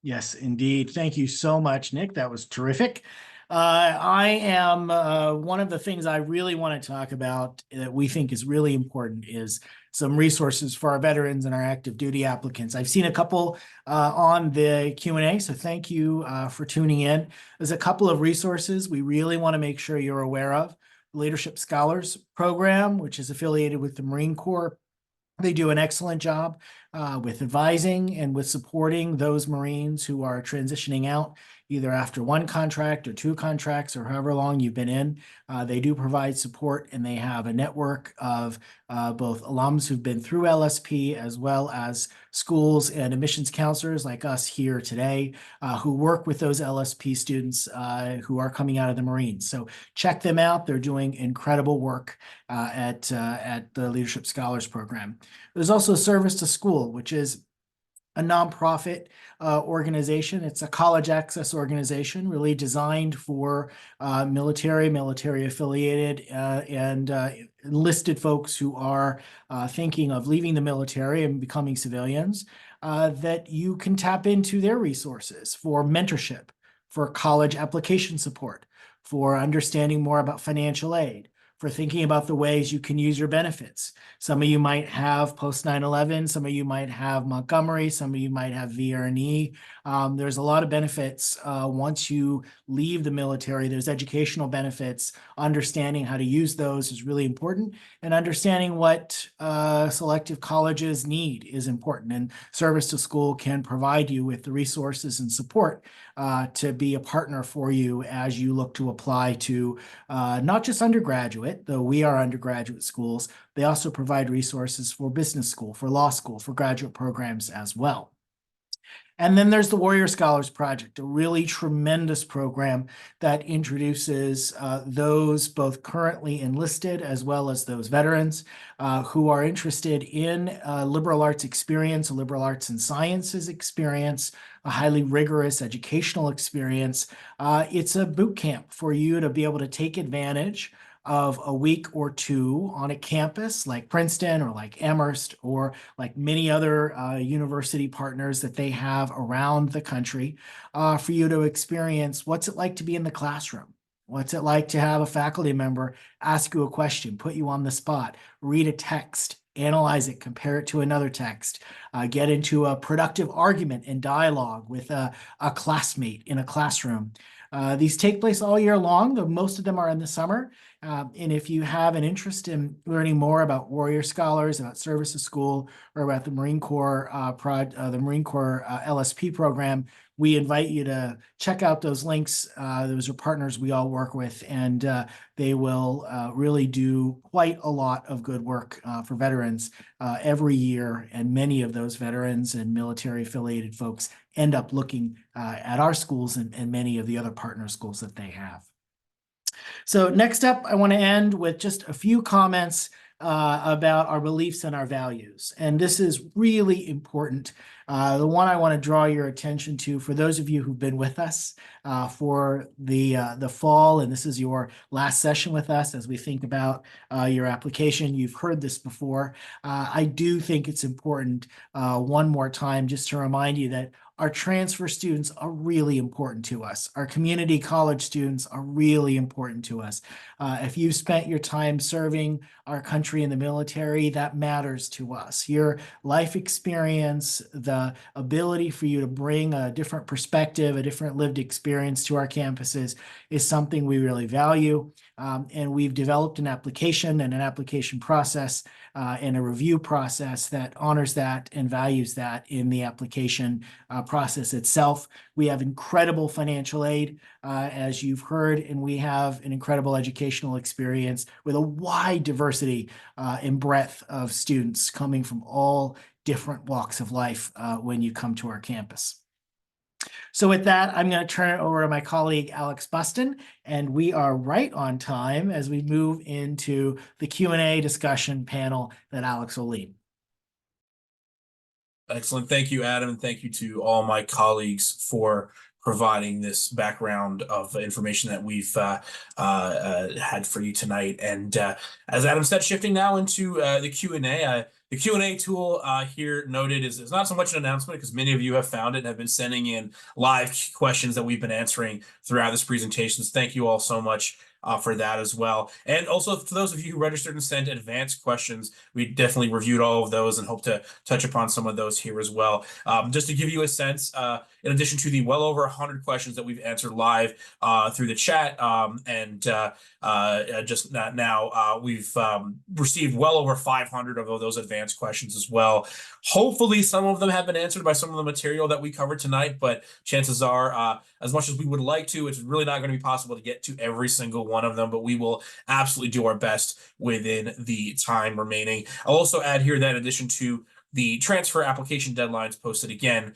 Yes, indeed. Thank you so much, Nick. That was terrific. I am one of the things I really want to talk about that we think is really important is some resources for our veterans and our active duty applicants. I've seen a couple on the Q&A, so thank you for tuning in. There's a couple of resources we really want to make sure you're aware of. The Leadership Scholars Program, which is affiliated with the Marine Corps. They do an excellent job with advising and with supporting those Marines who are transitioning out either after one contract or two contracts or however long you've been in. They do provide support, and they have a network of both alums who've been through LSP as well as schools and admissions counselors like us here today who work with those LSP students who are coming out of the Marines. So check them out. They're doing incredible work at the Leadership Scholars Program. There's also Service to School, which is a nonprofit organization. It's a college access organization really designed for military affiliated, and enlisted folks who are thinking of leaving the military and becoming civilians, that you can tap into their resources for mentorship, for college application support, for understanding more about financial aid, for thinking about the ways you can use your benefits. Some of you might have post 9/11, some of you might have Montgomery, some of you might have VRNE. There's a lot of benefits once you leave the military. There's educational benefits. Understanding how to use those is really important, and understanding what selective colleges need is important. And Service to School can provide you with the resources and support to be a partner for you as you look to apply to not just undergraduate, though we are undergraduate schools. They also provide resources for business school, for law school, for graduate programs as well. And then there's the Warrior Scholars Project, a really tremendous program that introduces those both currently enlisted as well as those veterans who are interested in liberal arts experience, a liberal arts and sciences experience, a highly rigorous educational experience. It's a boot camp for you to be able to take advantage of a week or two on a campus like Princeton or like Amherst or like many other university partners that they have around the country, for you to experience what's it like to be in the classroom. What's it like to have a faculty member ask you a question, put you on the spot, read a text, analyze it, compare it to another text, get into a productive argument and dialogue with a classmate in a classroom. These take place all year long, though most of them are in the summer. And if you have an interest in learning more about Warrior Scholars, about Service to School, or about the Marine Corps LSP program, we invite you to check out those links. Those are partners we all work with, and they will really do quite a lot of good work for veterans every year. And many of those veterans and military affiliated folks end up looking at our schools and many of the other partner schools that they have. So next up, I want to end with just a few comments about our beliefs and our values. And this is really important. The one I want to draw your attention to, for those of you who've been with us for the fall, and this is your last session with us as we think about your application. You've heard this before. I do think it's important one more time just to remind you that our transfer students are really important to us. Our community college students are really important to us. If you've spent your time serving our country in the military, that matters to us. Your life experience, the ability for you to bring a different perspective, a different lived experience to our campuses is something we really value. And we've developed an application and an application process and a review process that honors that and values that in the application process itself. We have incredible financial aid, as you've heard, and we have an incredible educational experience with a wide diversity and breadth of students coming from all different walks of life when you come to our campus. So with that, I'm going to turn it over to my colleague, Alex Buston, and we are right on time as we move into the Q&A discussion panel that Alex will lead. Excellent. Thank you, Adam, and thank you to all my colleagues for providing this background of information that we've had for you tonight. And as Adam said, shifting now into the Q&A. The Q&A tool here noted is not so much an announcement, because many of you have found it and have been sending in live questions that we've been answering throughout this presentation. So thank you all so much for that as well. And also for those of you who registered and sent advanced questions, we definitely reviewed all of those and hope to touch upon some of those here as well. Just to give you a sense, in addition to the well over 100 questions that we've answered live through the chat, just now, we've received well over 500 of those advanced questions as well. Hopefully some of them have been answered by some of the material that we covered tonight, but chances are, as much as we would like to, it's really not going to be possible to get to every single one of them, but we will absolutely do our best within the time remaining. I'll also add here that in addition to the transfer application deadlines posted again.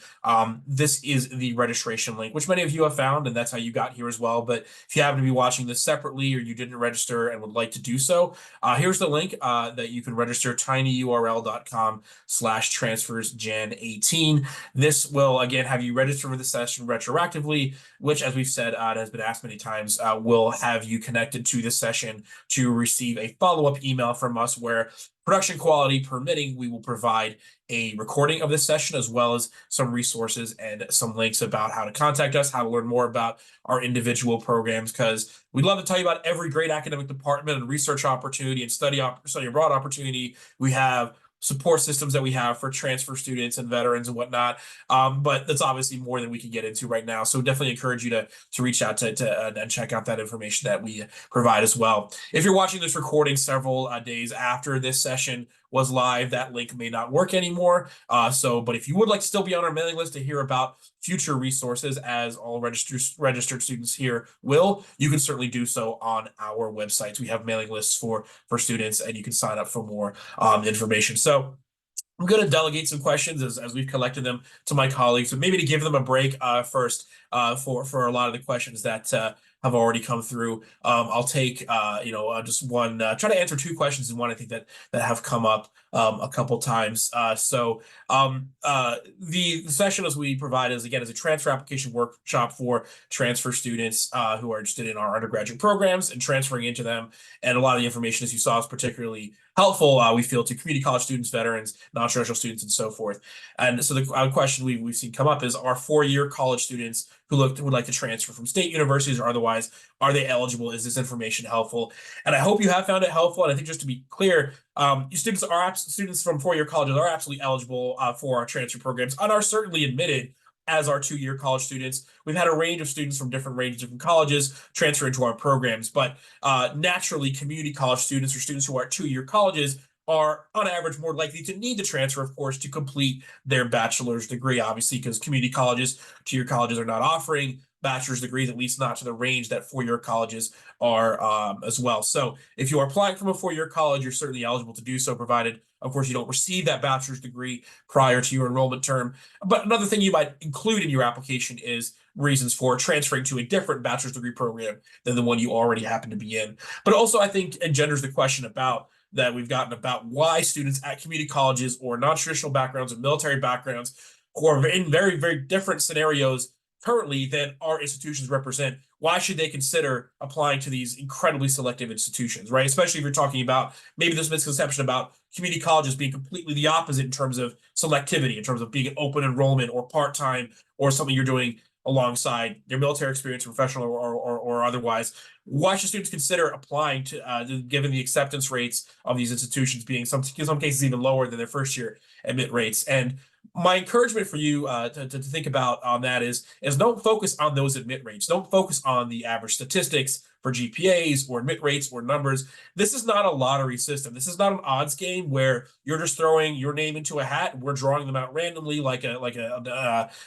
This is the registration link, which many of you have found, and that's how you got here as well. But if you happen to be watching this separately or you didn't register and would like to do so, here's the link that you can register, tinyurl.com/transfersjan18. This will, again, have you register for the session retroactively, which, as we've said, has been asked many times, will have you connected to this session to receive a follow-up email from us where, production quality permitting, we will provide a recording of this session as well as some resources and some links about how to contact us, how to learn more about our individual programs, because we'd love to tell you about every great academic department and research opportunity and study abroad opportunity we have, support systems that we have for transfer students and veterans and whatnot. But that's obviously more than we can get into right now. So definitely encourage you to reach out to and check out that information that we provide as well. If you're watching this recording several days after this session was live, that link may not work anymore. But if you would like to still be on our mailing list to hear about future resources, as all registered students here will, you can certainly do so on our websites. We have mailing lists for students, and you can sign up for more information. So I'm going to delegate some questions as we've collected them to my colleagues, but maybe to give them a break first for a lot of the questions that have already come through. I'll take just one, try to answer two questions in one, I think that have come up a couple times. The session as we provide is a transfer application workshop for transfer students who are interested in our undergraduate programs and transferring into them. And a lot of the information, as you saw, is particularly helpful, we feel, to community college students, veterans, non-traditional students, and so forth. And so the question we've seen come up is, are four-year college students who would like to transfer from state universities or otherwise, are they eligible? Is this information helpful? And I hope you have found it helpful. And I think, just to be clear, students from four-year colleges are absolutely eligible for our transfer programs and are certainly admitted as our two-year college students. We've had a range of students from different colleges transfer into our programs, but naturally, community college students or students who are two-year colleges are on average more likely to need to transfer, of course, to complete their bachelor's degree, obviously, because community colleges, two-year colleges, are not offering bachelor's degrees, at least not to the range that four-year colleges are as well. So if you are applying from a four-year college, you're certainly eligible to do so, provided, of course, you don't receive that bachelor's degree prior to your enrollment term. But another thing you might include in your application is reasons for transferring to a different bachelor's degree program than the one you already happen to be in. But also, I think, engenders the question that we've gotten about why students at community colleges or non-traditional backgrounds or military backgrounds, who are in very, very different scenarios currently than our institutions represent, why should they consider applying to these incredibly selective institutions, right? Especially if you're talking about maybe this misconception about community colleges being completely the opposite in terms of selectivity, in terms of being an open enrollment or part-time or something you're doing alongside your military experience, professional or otherwise. Why should students consider applying to, given the acceptance rates of these institutions being in some cases even lower than their first year admit rates? And my encouragement for you to think about on that is don't focus on those admit rates. Don't focus on the average statistics for GPAs or admit rates or numbers. This is not a lottery system. This is not an odds game where you're just throwing your name into a hat and we're drawing them out randomly like an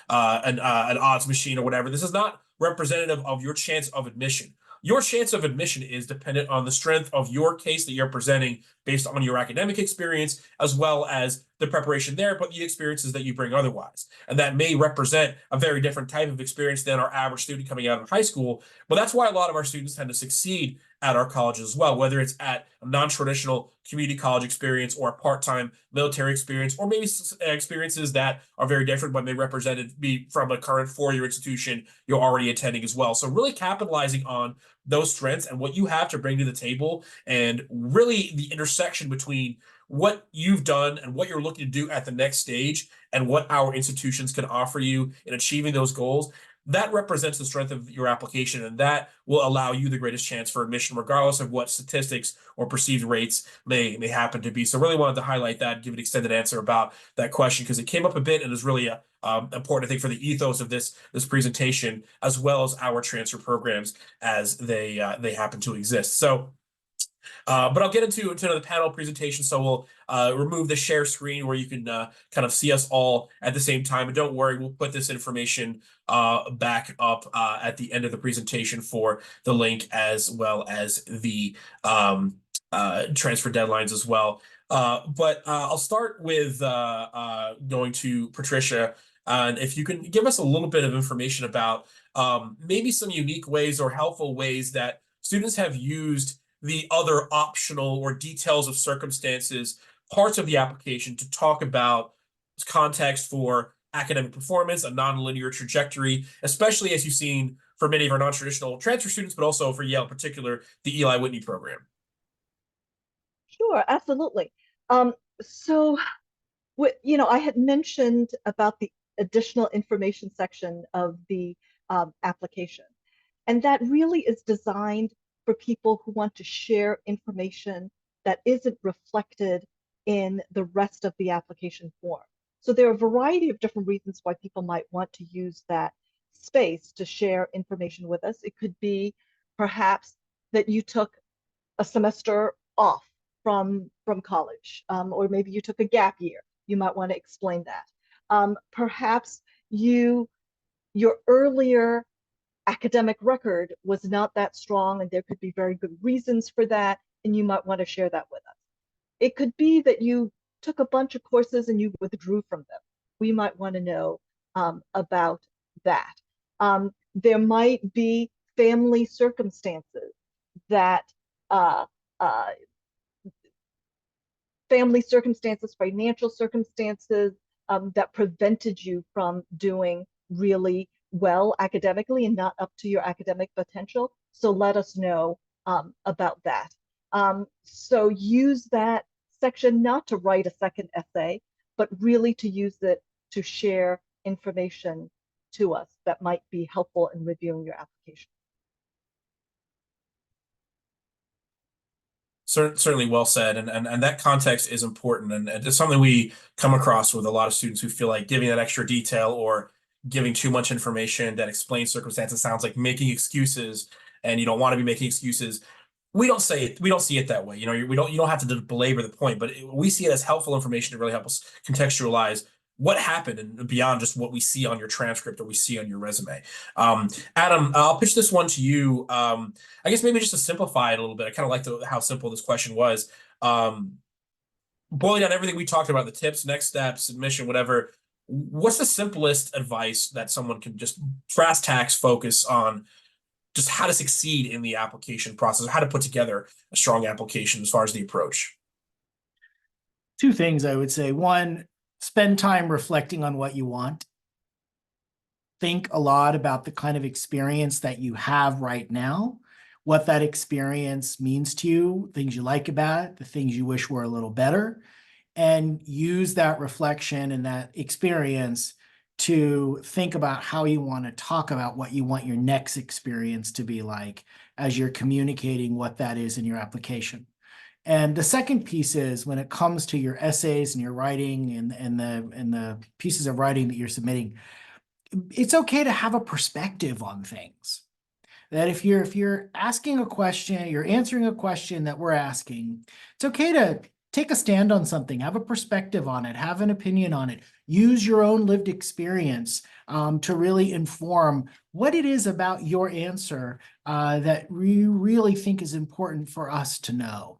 odds machine or whatever. This is not representative of your chance of admission. Your chance of admission is dependent on the strength of your case that you're presenting based on your academic experience, as well as the preparation there, but the experiences that you bring otherwise. And that may represent a very different type of experience than our average student coming out of high school. But that's why a lot of our students tend to succeed at our colleges as well, whether it's at a non-traditional community college experience or a part-time military experience, or maybe experiences that are very different but may be from a current four-year institution you're already attending as well. So really capitalizing on those strengths and what you have to bring to the table, and really the intersection between what you've done and what you're looking to do at the next stage and what our institutions can offer you in achieving those goals, that represents the strength of your application, and that will allow you the greatest chance for admission, regardless of what statistics or perceived rates may happen to be. So really wanted to highlight that, give an extended answer about that question, because it came up a bit and is really important, I think, for the ethos of this presentation, as well as our transfer programs as they happen to exist. So but I'll get into the panel presentation. So we'll remove the share screen where you can kind of see us all at the same time. And don't worry, we'll put this information back up at the end of the presentation for the link, as well as the transfer deadlines as well. But I'll start with going to Patricia. And if you can give us a little bit of information about maybe some unique ways or helpful ways that students have used the other optional or details of circumstances parts of the application to talk about context for academic performance, a nonlinear trajectory, especially as you've seen for many of our non-traditional transfer students, but also for Yale in particular, the Eli Whitney program. Sure, absolutely. So, I had mentioned about the additional information section of the application, and that really is designed for people who want to share information that isn't reflected in the rest of the application form. So there are a variety of different reasons why people might want to use that space to share information with us. It could be perhaps that you took a semester off from college, or maybe you took a gap year. You might want to explain that. Perhaps your earlier academic record was not that strong, and there could be very good reasons for that, and you might want to share that with us. It could be that you took a bunch of courses and you withdrew from them. We might want to know about that. There might be family circumstances that financial circumstances that prevented you from doing really well academically and not up to your academic potential. So let us know about that. So use that section not to write a second essay, but really to use it to share information to us that might be helpful in reviewing your application. Certainly well said, and that context is important, and it's something we come across with a lot of students who feel like giving that extra detail or giving too much information that explains circumstances sounds like making excuses, and you don't want to be making excuses. We don't say it. We don't see it that way. You don't have to belabor the point, but we see it as helpful information to really help us contextualize what happened and beyond just what we see on your transcript or we see on your resume. Adam, I'll pitch this one to you. I guess maybe just to simplify it a little bit. I kind of like how simple this question was. Boiling down everything we talked about, the tips, next steps, submission, whatever, what's the simplest advice that someone can just brass tacks focus on just how to succeed in the application process, how to put together a strong application as far as the approach? Two things I would say. One, spend time reflecting on what you want. Think a lot about the kind of experience that you have right now, what that experience means to you, things you like about it, the things you wish were a little better, and use that reflection and that experience to think about how you want to talk about what you want your next experience to be like as you're communicating what that is in your application. And the second piece is when it comes to your essays and your writing and the pieces of writing that you're submitting, it's okay to have a perspective on things. That if you're asking a question, you're answering a question that we're asking, it's okay to take a stand on something, have a perspective on it, have an opinion on it, use your own lived experience to really inform what it is about your answer that we really think is important for us to know.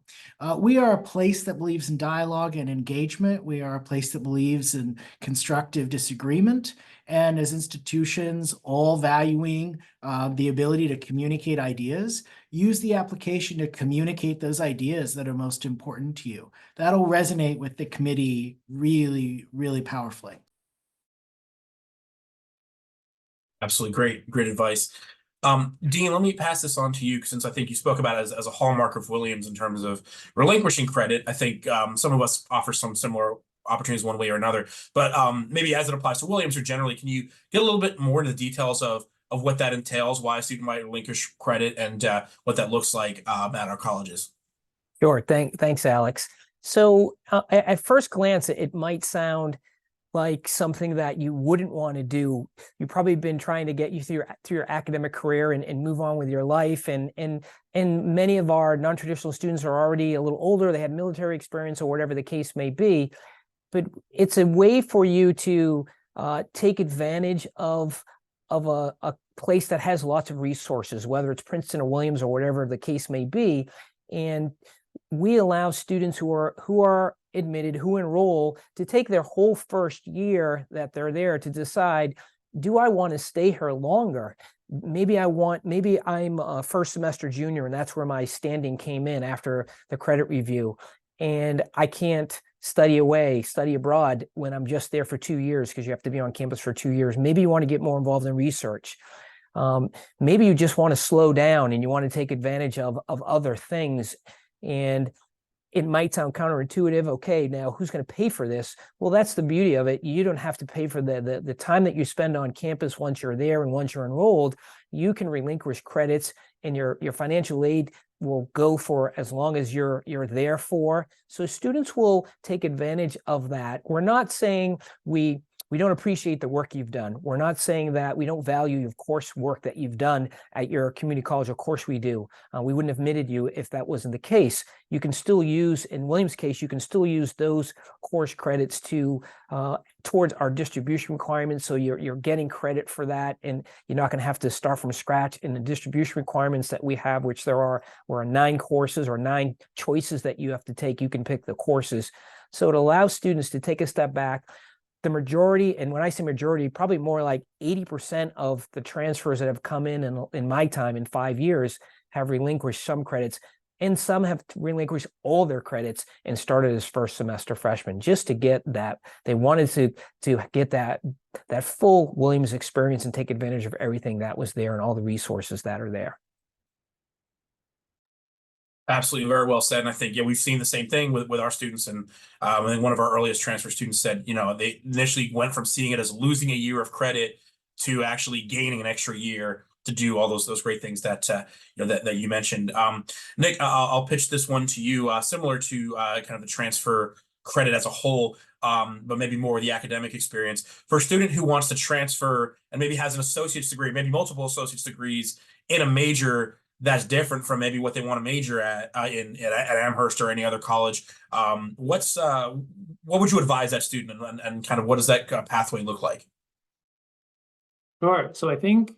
We are a place that believes in dialogue and engagement. We are a place that believes in constructive disagreement. And as institutions, all valuing the ability to communicate ideas, use the application to communicate those ideas that are most important to you. That'll resonate with the committee really, really powerfully. Absolutely great advice. Dean, let me pass this on to you since I think you spoke about it as a hallmark of Williams in terms of relinquishing credit. I think some of us offer some similar opportunities one way or another, but maybe as it applies to Williams or generally, can you get a little bit more into the details of what that entails, why a student might relinquish credit, and what that looks like at our colleges? Sure. Thanks, Alex. So at first glance, it might sound like something that you wouldn't want to do. You've probably been trying to get you through your academic career and move on with your life. And many of our non-traditional students are already a little older. They have military experience or whatever the case may be. But it's a way for you to take advantage of a place that has lots of resources, whether it's Princeton or Williams or whatever the case may be. And we allow students who are admitted, who enroll, to take their whole first year that they're there to decide, do I want to stay here longer? Maybe I'm a first semester junior, and that's where my standing came in after the credit review. And I can't study abroad when I'm just there for 2 years, because you have to be on campus for 2 years. Maybe you want to get more involved in research. Maybe you just want to slow down and you want to take advantage of other things. And it might sound counterintuitive. Okay, now who's going to pay for this? Well, that's the beauty of it. You don't have to pay for the time that you spend on campus once you're there and once you're enrolled. You can relinquish credits, and your financial aid will go for as long as you're there for. So students will take advantage of that. We're not saying we don't appreciate the work you've done. We're not saying that we don't value your coursework that you've done at your community college. Of course we do. We wouldn't have admitted you if that wasn't the case. You can still use, in Williams' case, you can still use those course credits to towards our distribution requirements. So you're getting credit for that, and you're not going to have to start from scratch in the distribution requirements that we have, which there are 9 courses or 9 choices that you have to take. You can pick the courses. So it allows students to take a step back. The majority, and when I say majority, probably more like 80% of the transfers that have come in my time in 5 years have relinquished some credits, and some have relinquished all their credits and started as first semester freshmen just to get that. They wanted to get that full Williams experience and take advantage of everything that was there and all the resources that are there. Absolutely, very well said. And I think, yeah, we've seen the same thing with our students. And I think one of our earliest transfer students said, they initially went from seeing it as losing a year of credit to actually gaining an extra year to do all those great things that that you mentioned. Nick, I'll pitch this one to you, similar to kind of the transfer credit as a whole, but maybe more the academic experience. For a student who wants to transfer and maybe has an associate's degree, maybe multiple associate's degrees in a major that's different from maybe what they want to major at Amherst or any other college. What would you advise that student, and kind of what does that pathway look like? Sure. So I think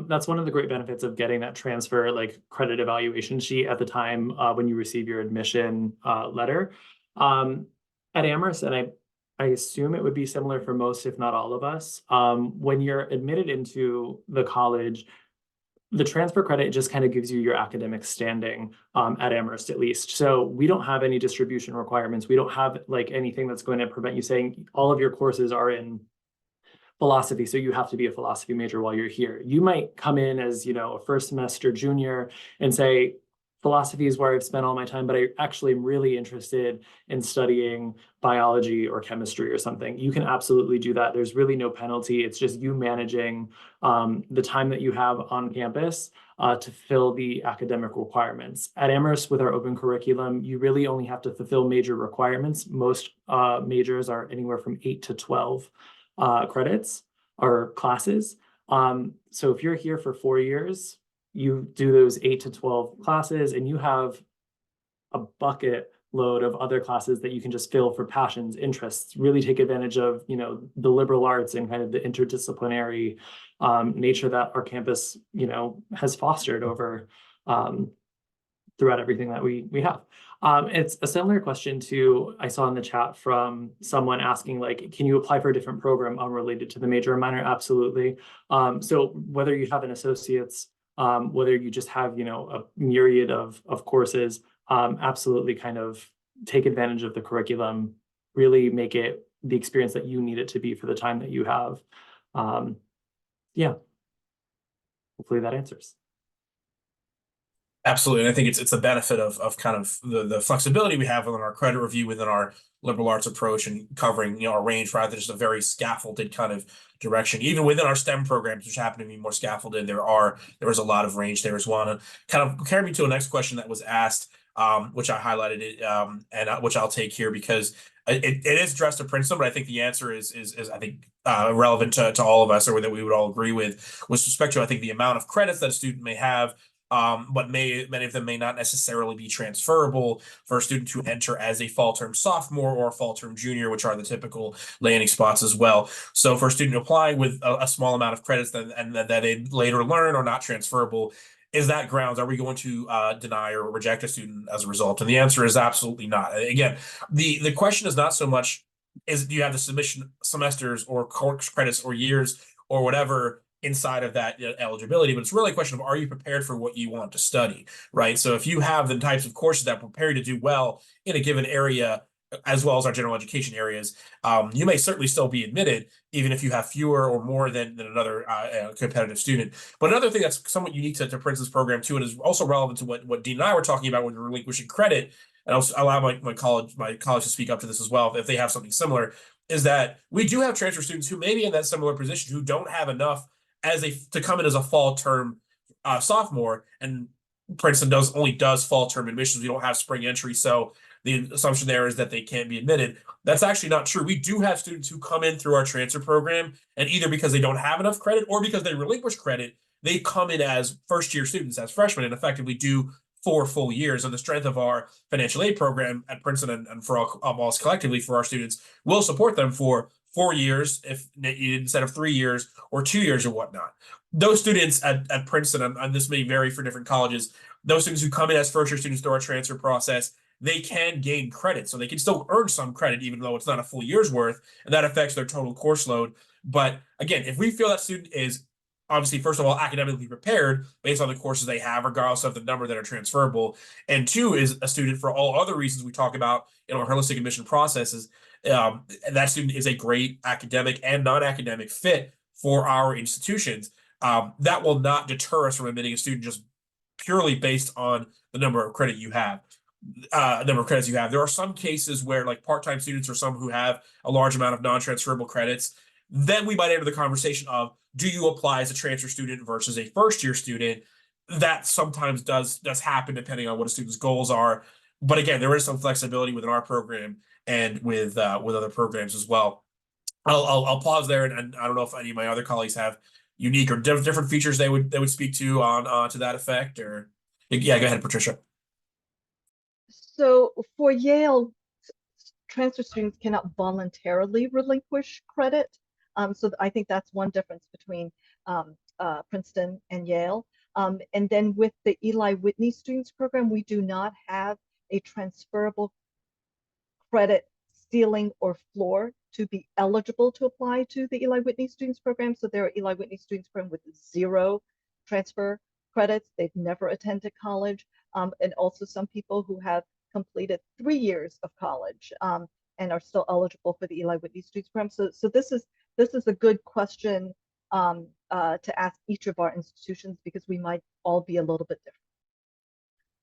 that's one of the great benefits of getting that transfer credit evaluation sheet at the time when you receive your admission letter. At Amherst, and I assume it would be similar for most, if not all of us, when you're admitted into the college, the transfer credit just kind of gives you your academic standing at Amherst, at least. So we don't have any distribution requirements. We don't have anything that's going to prevent you saying all of your courses are in philosophy, so you have to be a philosophy major while you're here. You might come in as a first semester junior and say, philosophy is where I've spent all my time, but I actually am really interested in studying biology or chemistry or something. You can absolutely do that. There's really no penalty. It's just you managing the time that you have on campus to fill the academic requirements. At Amherst, with our open curriculum, you really only have to fulfill major requirements. Most majors are anywhere from 8 to 12 credits or classes. So if you're here for 4 years, you do those 8 to 12 classes, and you have a bucket load of other classes that you can just fill for passions, interests, really take advantage of, the liberal arts and kind of the interdisciplinary nature that our campus, has fostered over throughout everything that we have. It's a similar question to, I saw in the chat from someone asking, can you apply for a different program unrelated to the major or minor? Absolutely. So whether you have an associate's, whether you just have, a myriad of courses, absolutely kind of take advantage of the curriculum, really make it the experience that you need it to be for the time that you have. Yeah, hopefully that answers. Absolutely. And I think it's the benefit of kind of the flexibility we have within our credit review, within our liberal arts approach, and covering, a range rather than just a very scaffolded kind of direction. Even within our STEM programs, which happen to be more scaffolded, there was a lot of range there as well. And kind of carry me to a next question that was asked, which I highlighted it, and which I'll take here because it is addressed to Princeton, but I think the answer is I think relevant to all of us, or that we would all agree with respect to, I think, the amount of credits that a student may have. But many of them may not necessarily be transferable for a student to enter as a fall term sophomore or fall term junior, which are the typical landing spots as well. So for a student applying with a small amount of credits that they later learn are not transferable, is that grounds? Are we going to deny or reject a student as a result? And the answer is absolutely not. Again, the question is not so much do you have the submission semesters or course credits or years or whatever inside of that eligibility, but it's really a question of, are you prepared for what you want to study, right? So if you have the types of courses that prepare you to do well in a given area, as well as our general education areas, you may certainly still be admitted, even if you have fewer or more than another competitive student. But another thing that's somewhat unique to Princeton's program too, and is also relevant to what Dean and I were talking about with relinquishing credit, and I'll allow my college to speak up to this as well if they have something similar, is that we do have transfer students who may be in that similar position who don't have enough to come in as a fall term sophomore, and Princeton only does fall term admissions. We don't have spring entry, so the assumption there is that they can't be admitted. That's actually not true. We do have students who come in through our transfer program, and either because they don't have enough credit or because they relinquish credit, they come in as first-year students, as freshmen, and effectively do 4 full years. And the strength of our financial aid program at Princeton and for all of us collectively for our students will support them for 4 years instead of 3 years or 2 years or whatnot. Those students at Princeton, and this may vary for different colleges, those students who come in as first-year students through our transfer process, they can gain credit. So they can still earn some credit, even though it's not a full year's worth, and that affects their total course load. But again, if we feel that student is obviously, first of all, academically prepared based on the courses they have, regardless of the number that are transferable, and two, is a student for all other reasons we talk about in our holistic admission processes, that student is a great academic and non-academic fit for our institutions. That will not deter us from admitting a student just purely based on the number of credits you have. There are some cases where, like part-time students or some who have a large amount of non-transferable credits, then we might enter the conversation of, do you apply as a transfer student versus a first-year student? That sometimes does happen depending on what a student's goals are. But again, there is some flexibility within our program and with other programs as well. I'll pause there, and I don't know if any of my other colleagues have unique or different features they would speak to on to that effect. Or yeah, go ahead, Patricia. So for Yale, transfer students cannot voluntarily relinquish credit. So I think that's one difference between Princeton and Yale. And then with the Eli Whitney Students Program, we do not have a transferable credit ceiling or floor to be eligible to apply to the Eli Whitney Students Program. So there are Eli Whitney Students Program with 0 transfer credits. They've never attended college. And also some people who have completed 3 years of college and are still eligible for the Eli Whitney Students Program. So this is a good question to ask each of our institutions, because we might all be a little bit different.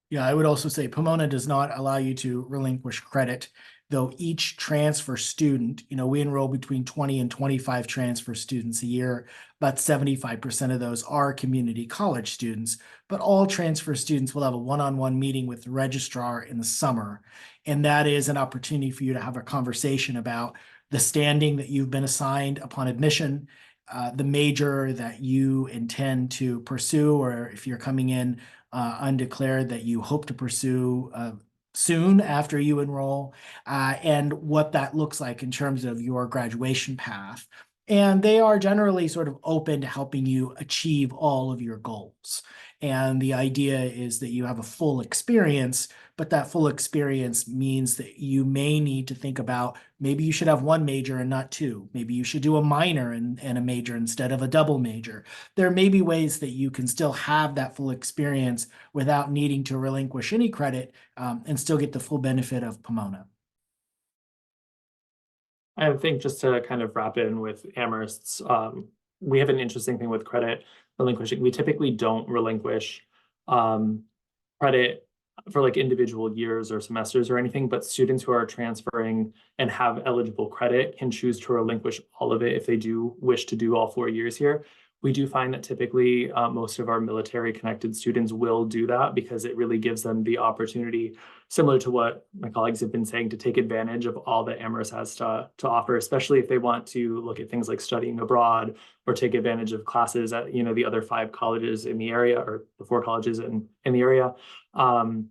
Yeah, I would also say Pomona does not allow you to relinquish credit, though each transfer student, we enroll between 20 and 25 transfer students a year. About 75% of those are community college students, but all transfer students will have a one-on-one meeting with the registrar in the summer. And that is an opportunity for you to have a conversation about the standing that you've been assigned upon admission, the major that you intend to pursue, or if you're coming in undeclared, that you hope to pursue soon after you enroll, and what that looks like in terms of your graduation path. And they are generally sort of open to helping you achieve all of your goals. And the idea is that you have a full experience, but that full experience means that you may need to think about, maybe you should have one major and not two. Maybe you should do a minor and a major instead of a double major. There may be ways that you can still have that full experience without needing to relinquish any credit and still get the full benefit of Pomona. I think just to kind of wrap in with Amherst's, we have an interesting thing with credit relinquishing. We typically don't relinquish credit for like individual years or semesters or anything, but students who are transferring and have eligible credit can choose to relinquish all of it if they do wish to do all 4 years here. We do find that typically most of our military connected students will do that, because it really gives them the opportunity, similar to what my colleagues have been saying, to take advantage of all that Amherst has to offer, especially if they want to look at things like studying abroad or take advantage of classes at the other 5 colleges in the area, or the 4 colleges in the area. And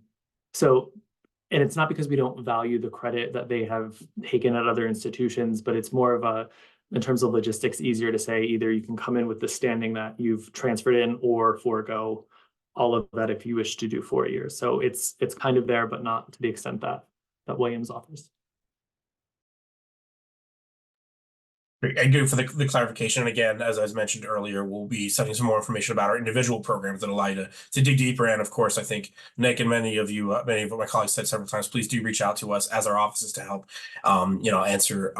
it's not because we don't value the credit that they have taken at other institutions, but it's more of in terms of logistics, easier to say either you can come in with the standing that you've transferred in or forego all of that if you wish to do 4 years. So it's kind of there, but not to the extent that Williams offers. Great. I do for the clarification. And again, as I mentioned earlier, we'll be sending some more information about our individual programs that allow you to dig deeper. And of course, I think Nick and many of my colleagues said several times, please do reach out to us as our offices to help, answer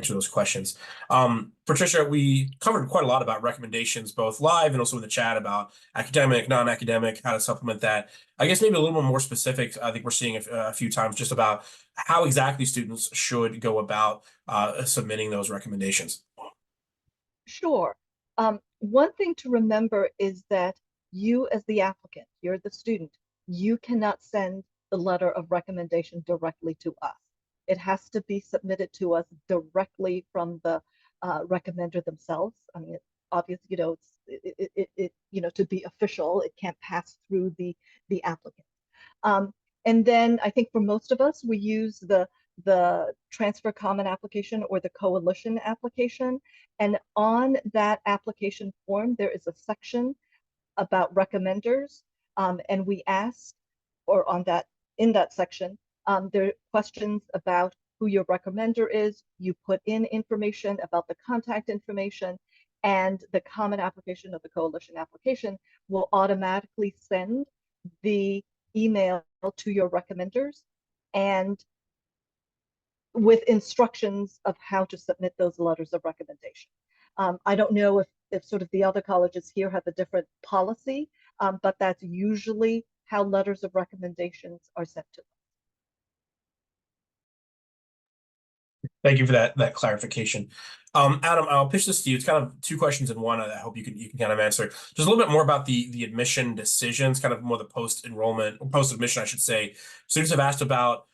those questions. Patricia, we covered quite a lot about recommendations, both live and also in the chat about academic, non-academic, how to supplement that. I guess maybe a little bit more specific. I think we're seeing a few times just about how exactly students should go about submitting those recommendations. Sure. One thing to remember is that you, as the applicant, you're the student, you cannot send the letter of recommendation directly to us. It has to be submitted to us directly from the recommender themselves. I mean, obviously, to be official, it can't pass through the applicant. And then I think for most of us, we use the transfer common application or the coalition application. And on that application form, there is a section about recommenders. And we ask, or in that section, there are questions about who your recommender is. You put in information about the contact information, and the common application or the coalition application will automatically send the email to your recommenders and with instructions of how to submit those letters of recommendation. I don't know if sort of the other colleges here have a different policy, but that's usually how letters of recommendations are sent to them. Thank you for that clarification. Adam, I'll pitch this to you. It's kind of two questions in one. I hope you can kind of answer just a little bit more about the admission decisions, kind of more the post-admission, I should say. Students have asked about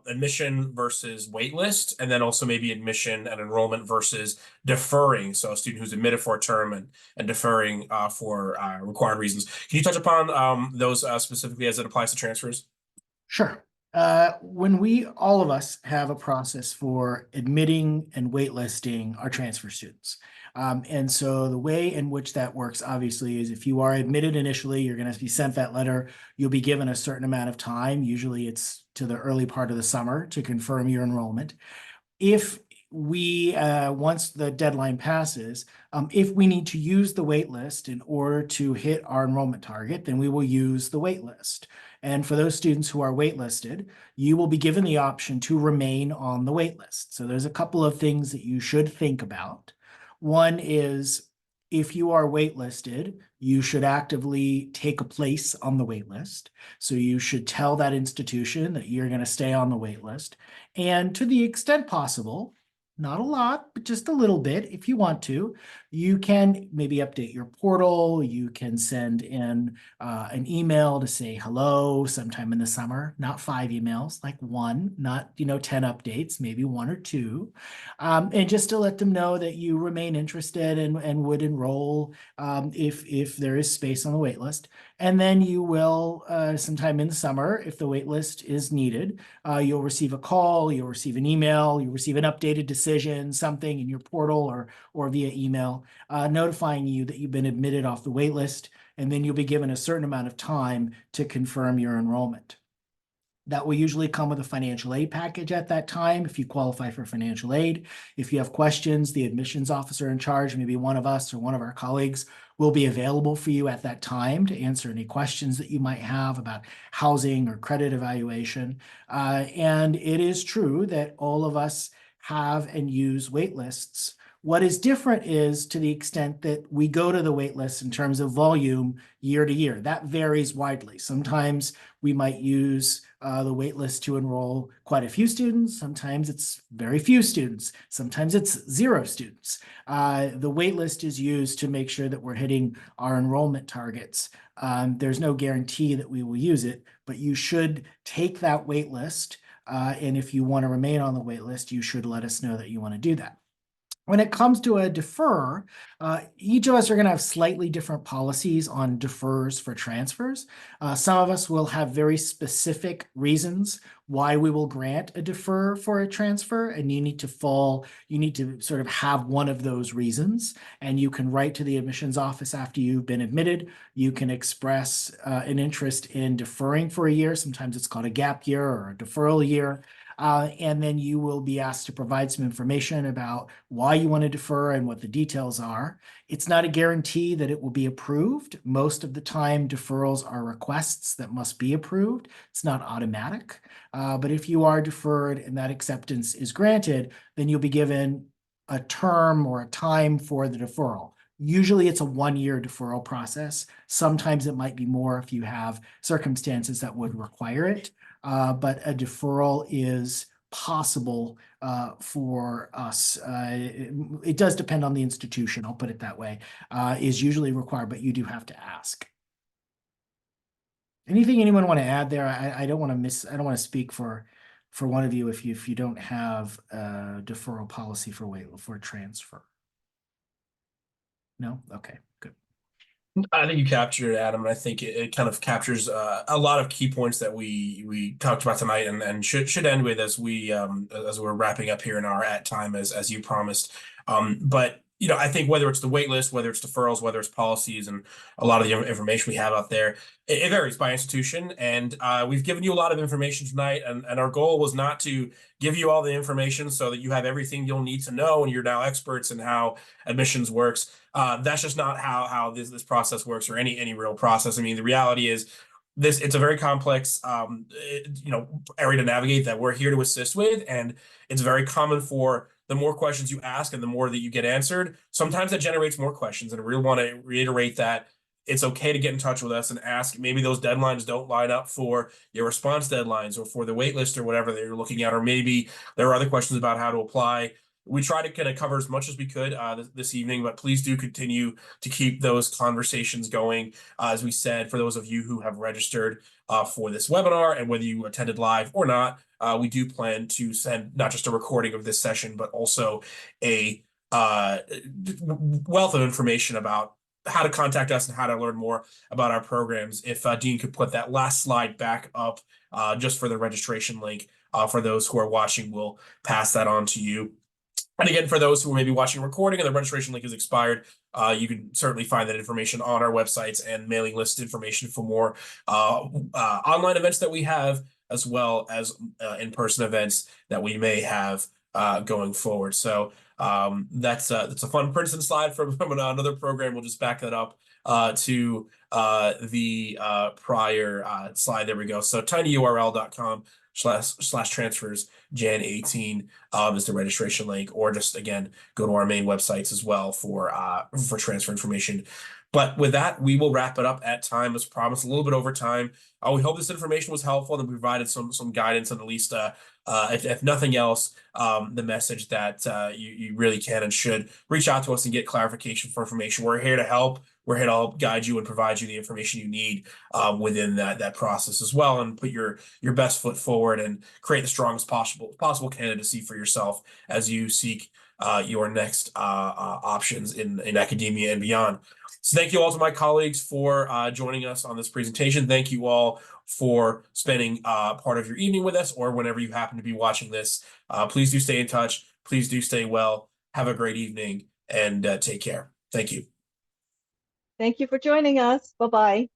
admission versus waitlist, and then also maybe admission and enrollment versus deferring. So a student who's admitted for a term and deferring for required reasons. Can you touch upon those specifically as it applies to transfers? Sure. When all of us have a process for admitting and waitlisting our transfer students. And so the way in which that works, obviously, is if you are admitted initially, you're going to be sent that letter. You'll be given a certain amount of time. Usually it's to the early part of the summer to confirm your enrollment. If we, once the deadline passes, if we need to use the wait list in order to hit our enrollment target, then we will use the wait list. And for those students who are waitlisted, you will be given the option to remain on the wait list. So there's a couple of things that you should think about. One is, if you are waitlisted, you should actively take a place on the wait list. So you should tell that institution that you're going to stay on the wait list. And to the extent possible, not a lot, but just a little bit, if you want to, you can maybe update your portal. You can send in an email to say hello sometime in the summer, not 5 emails, like one, not 10 updates, maybe 1 or 2. And just to let them know that you remain interested and would enroll if there is space on the wait list. And then you will, sometime in the summer, if the wait list is needed, you'll receive a call, you'll receive an email, you'll receive an updated decision, something in your portal or via email, notifying you that you've been admitted off the wait list, and then you'll be given a certain amount of time to confirm your enrollment. That will usually come with a financial aid package at that time if you qualify for financial aid. If you have questions, the admissions officer in charge, maybe one of us or one of our colleagues, will be available for you at that time to answer any questions that you might have about housing or credit evaluation. And it is true that all of us have and use wait lists. What is different is to the extent that we go to the wait list in terms of volume year to year. That varies widely. Sometimes we might use the wait list to enroll quite a few students. Sometimes it's very few students. Sometimes it's 0 students. The wait list is used to make sure that we're hitting our enrollment targets. There's no guarantee that we will use it, but you should take that wait list. And if you want to remain on the wait list, you should let us know that you want to do that. When it comes to a defer, each of us are going to have slightly different policies on defers for transfers. Some of us will have very specific reasons why we will grant a defer for a transfer, and you need to sort of have one of those reasons, and you can write to the admissions office after you've been admitted. You can express an interest in deferring for a year. Sometimes it's called a gap year or a deferral year. And then you will be asked to provide some information about why you want to defer and what the details are. It's not a guarantee that it will be approved. Most of the time, deferrals are requests that must be approved. It's not automatic. But if you are deferred and that acceptance is granted, then you'll be given a term or a time for the deferral. Usually it's a 1-year deferral process. Sometimes it might be more if you have circumstances that would require it. But a deferral is possible for us. It does depend on the institution, I'll put it that way, is usually required, but you do have to ask. Anything anyone want to add there? I don't want to speak for one of you if you don't have a deferral policy for transfer. No? Okay, good. I think you captured it, Adam, and I think it kind of captures a lot of key points that we talked about tonight, and should end with as we're wrapping up here in our at time as you promised. But I think whether it's the wait list, whether it's deferrals, whether it's policies, and a lot of the information we have out there, it varies by institution. And we've given you a lot of information tonight, and our goal was not to give you all the information so that you have everything you'll need to know and you're now experts in how admissions works. That's just not how this process works, or any real process. I mean, the reality is it's a very complex area to navigate that we're here to assist with, and it's very common for the more questions you ask and the more that you get answered, sometimes that generates more questions. And I really want to reiterate that it's okay to get in touch with us and ask. Maybe those deadlines don't line up for your response deadlines or for the wait list or whatever that you're looking at, or maybe there are other questions about how to apply. We try to kind of cover as much as we could this evening, but please do continue to keep those conversations going. As we said, for those of you who have registered for this webinar, and whether you attended live or not, we do plan to send not just a recording of this session, but also a wealth of information about how to contact us and how to learn more about our programs. If Dean could put that last slide back up just for the registration link for those who are watching, we'll pass that on to you. And again, for those who may be watching a recording and the registration link is expired, you can certainly find that information on our websites and mailing list information for more online events that we have, as well as in-person events that we may have going forward. So that's a fun Princeton slide from another program. We'll just back that up to the prior slide. There we go. So tinyurl.com/transfers Jan 18 is the registration link, or just again go to our main websites as well for transfer information. But with that, we will wrap it up at time, as promised, a little bit over time. We hope this information was helpful and provided some guidance, and at least if nothing else, the message that you really can and should reach out to us and get clarification for information. We're here to help. We're here to help guide you and provide you the information you need within that process as well, and put your best foot forward and create the strongest possible candidacy for yourself as you seek your next options in academia and beyond. So thank you all to my colleagues for joining us on this presentation. Thank you all for spending part of your evening with us, or whenever you happen to be watching this. Please do stay in touch. Please do stay well. Have a great evening, and take care. Thank you. Thank you for joining us. Bye-bye.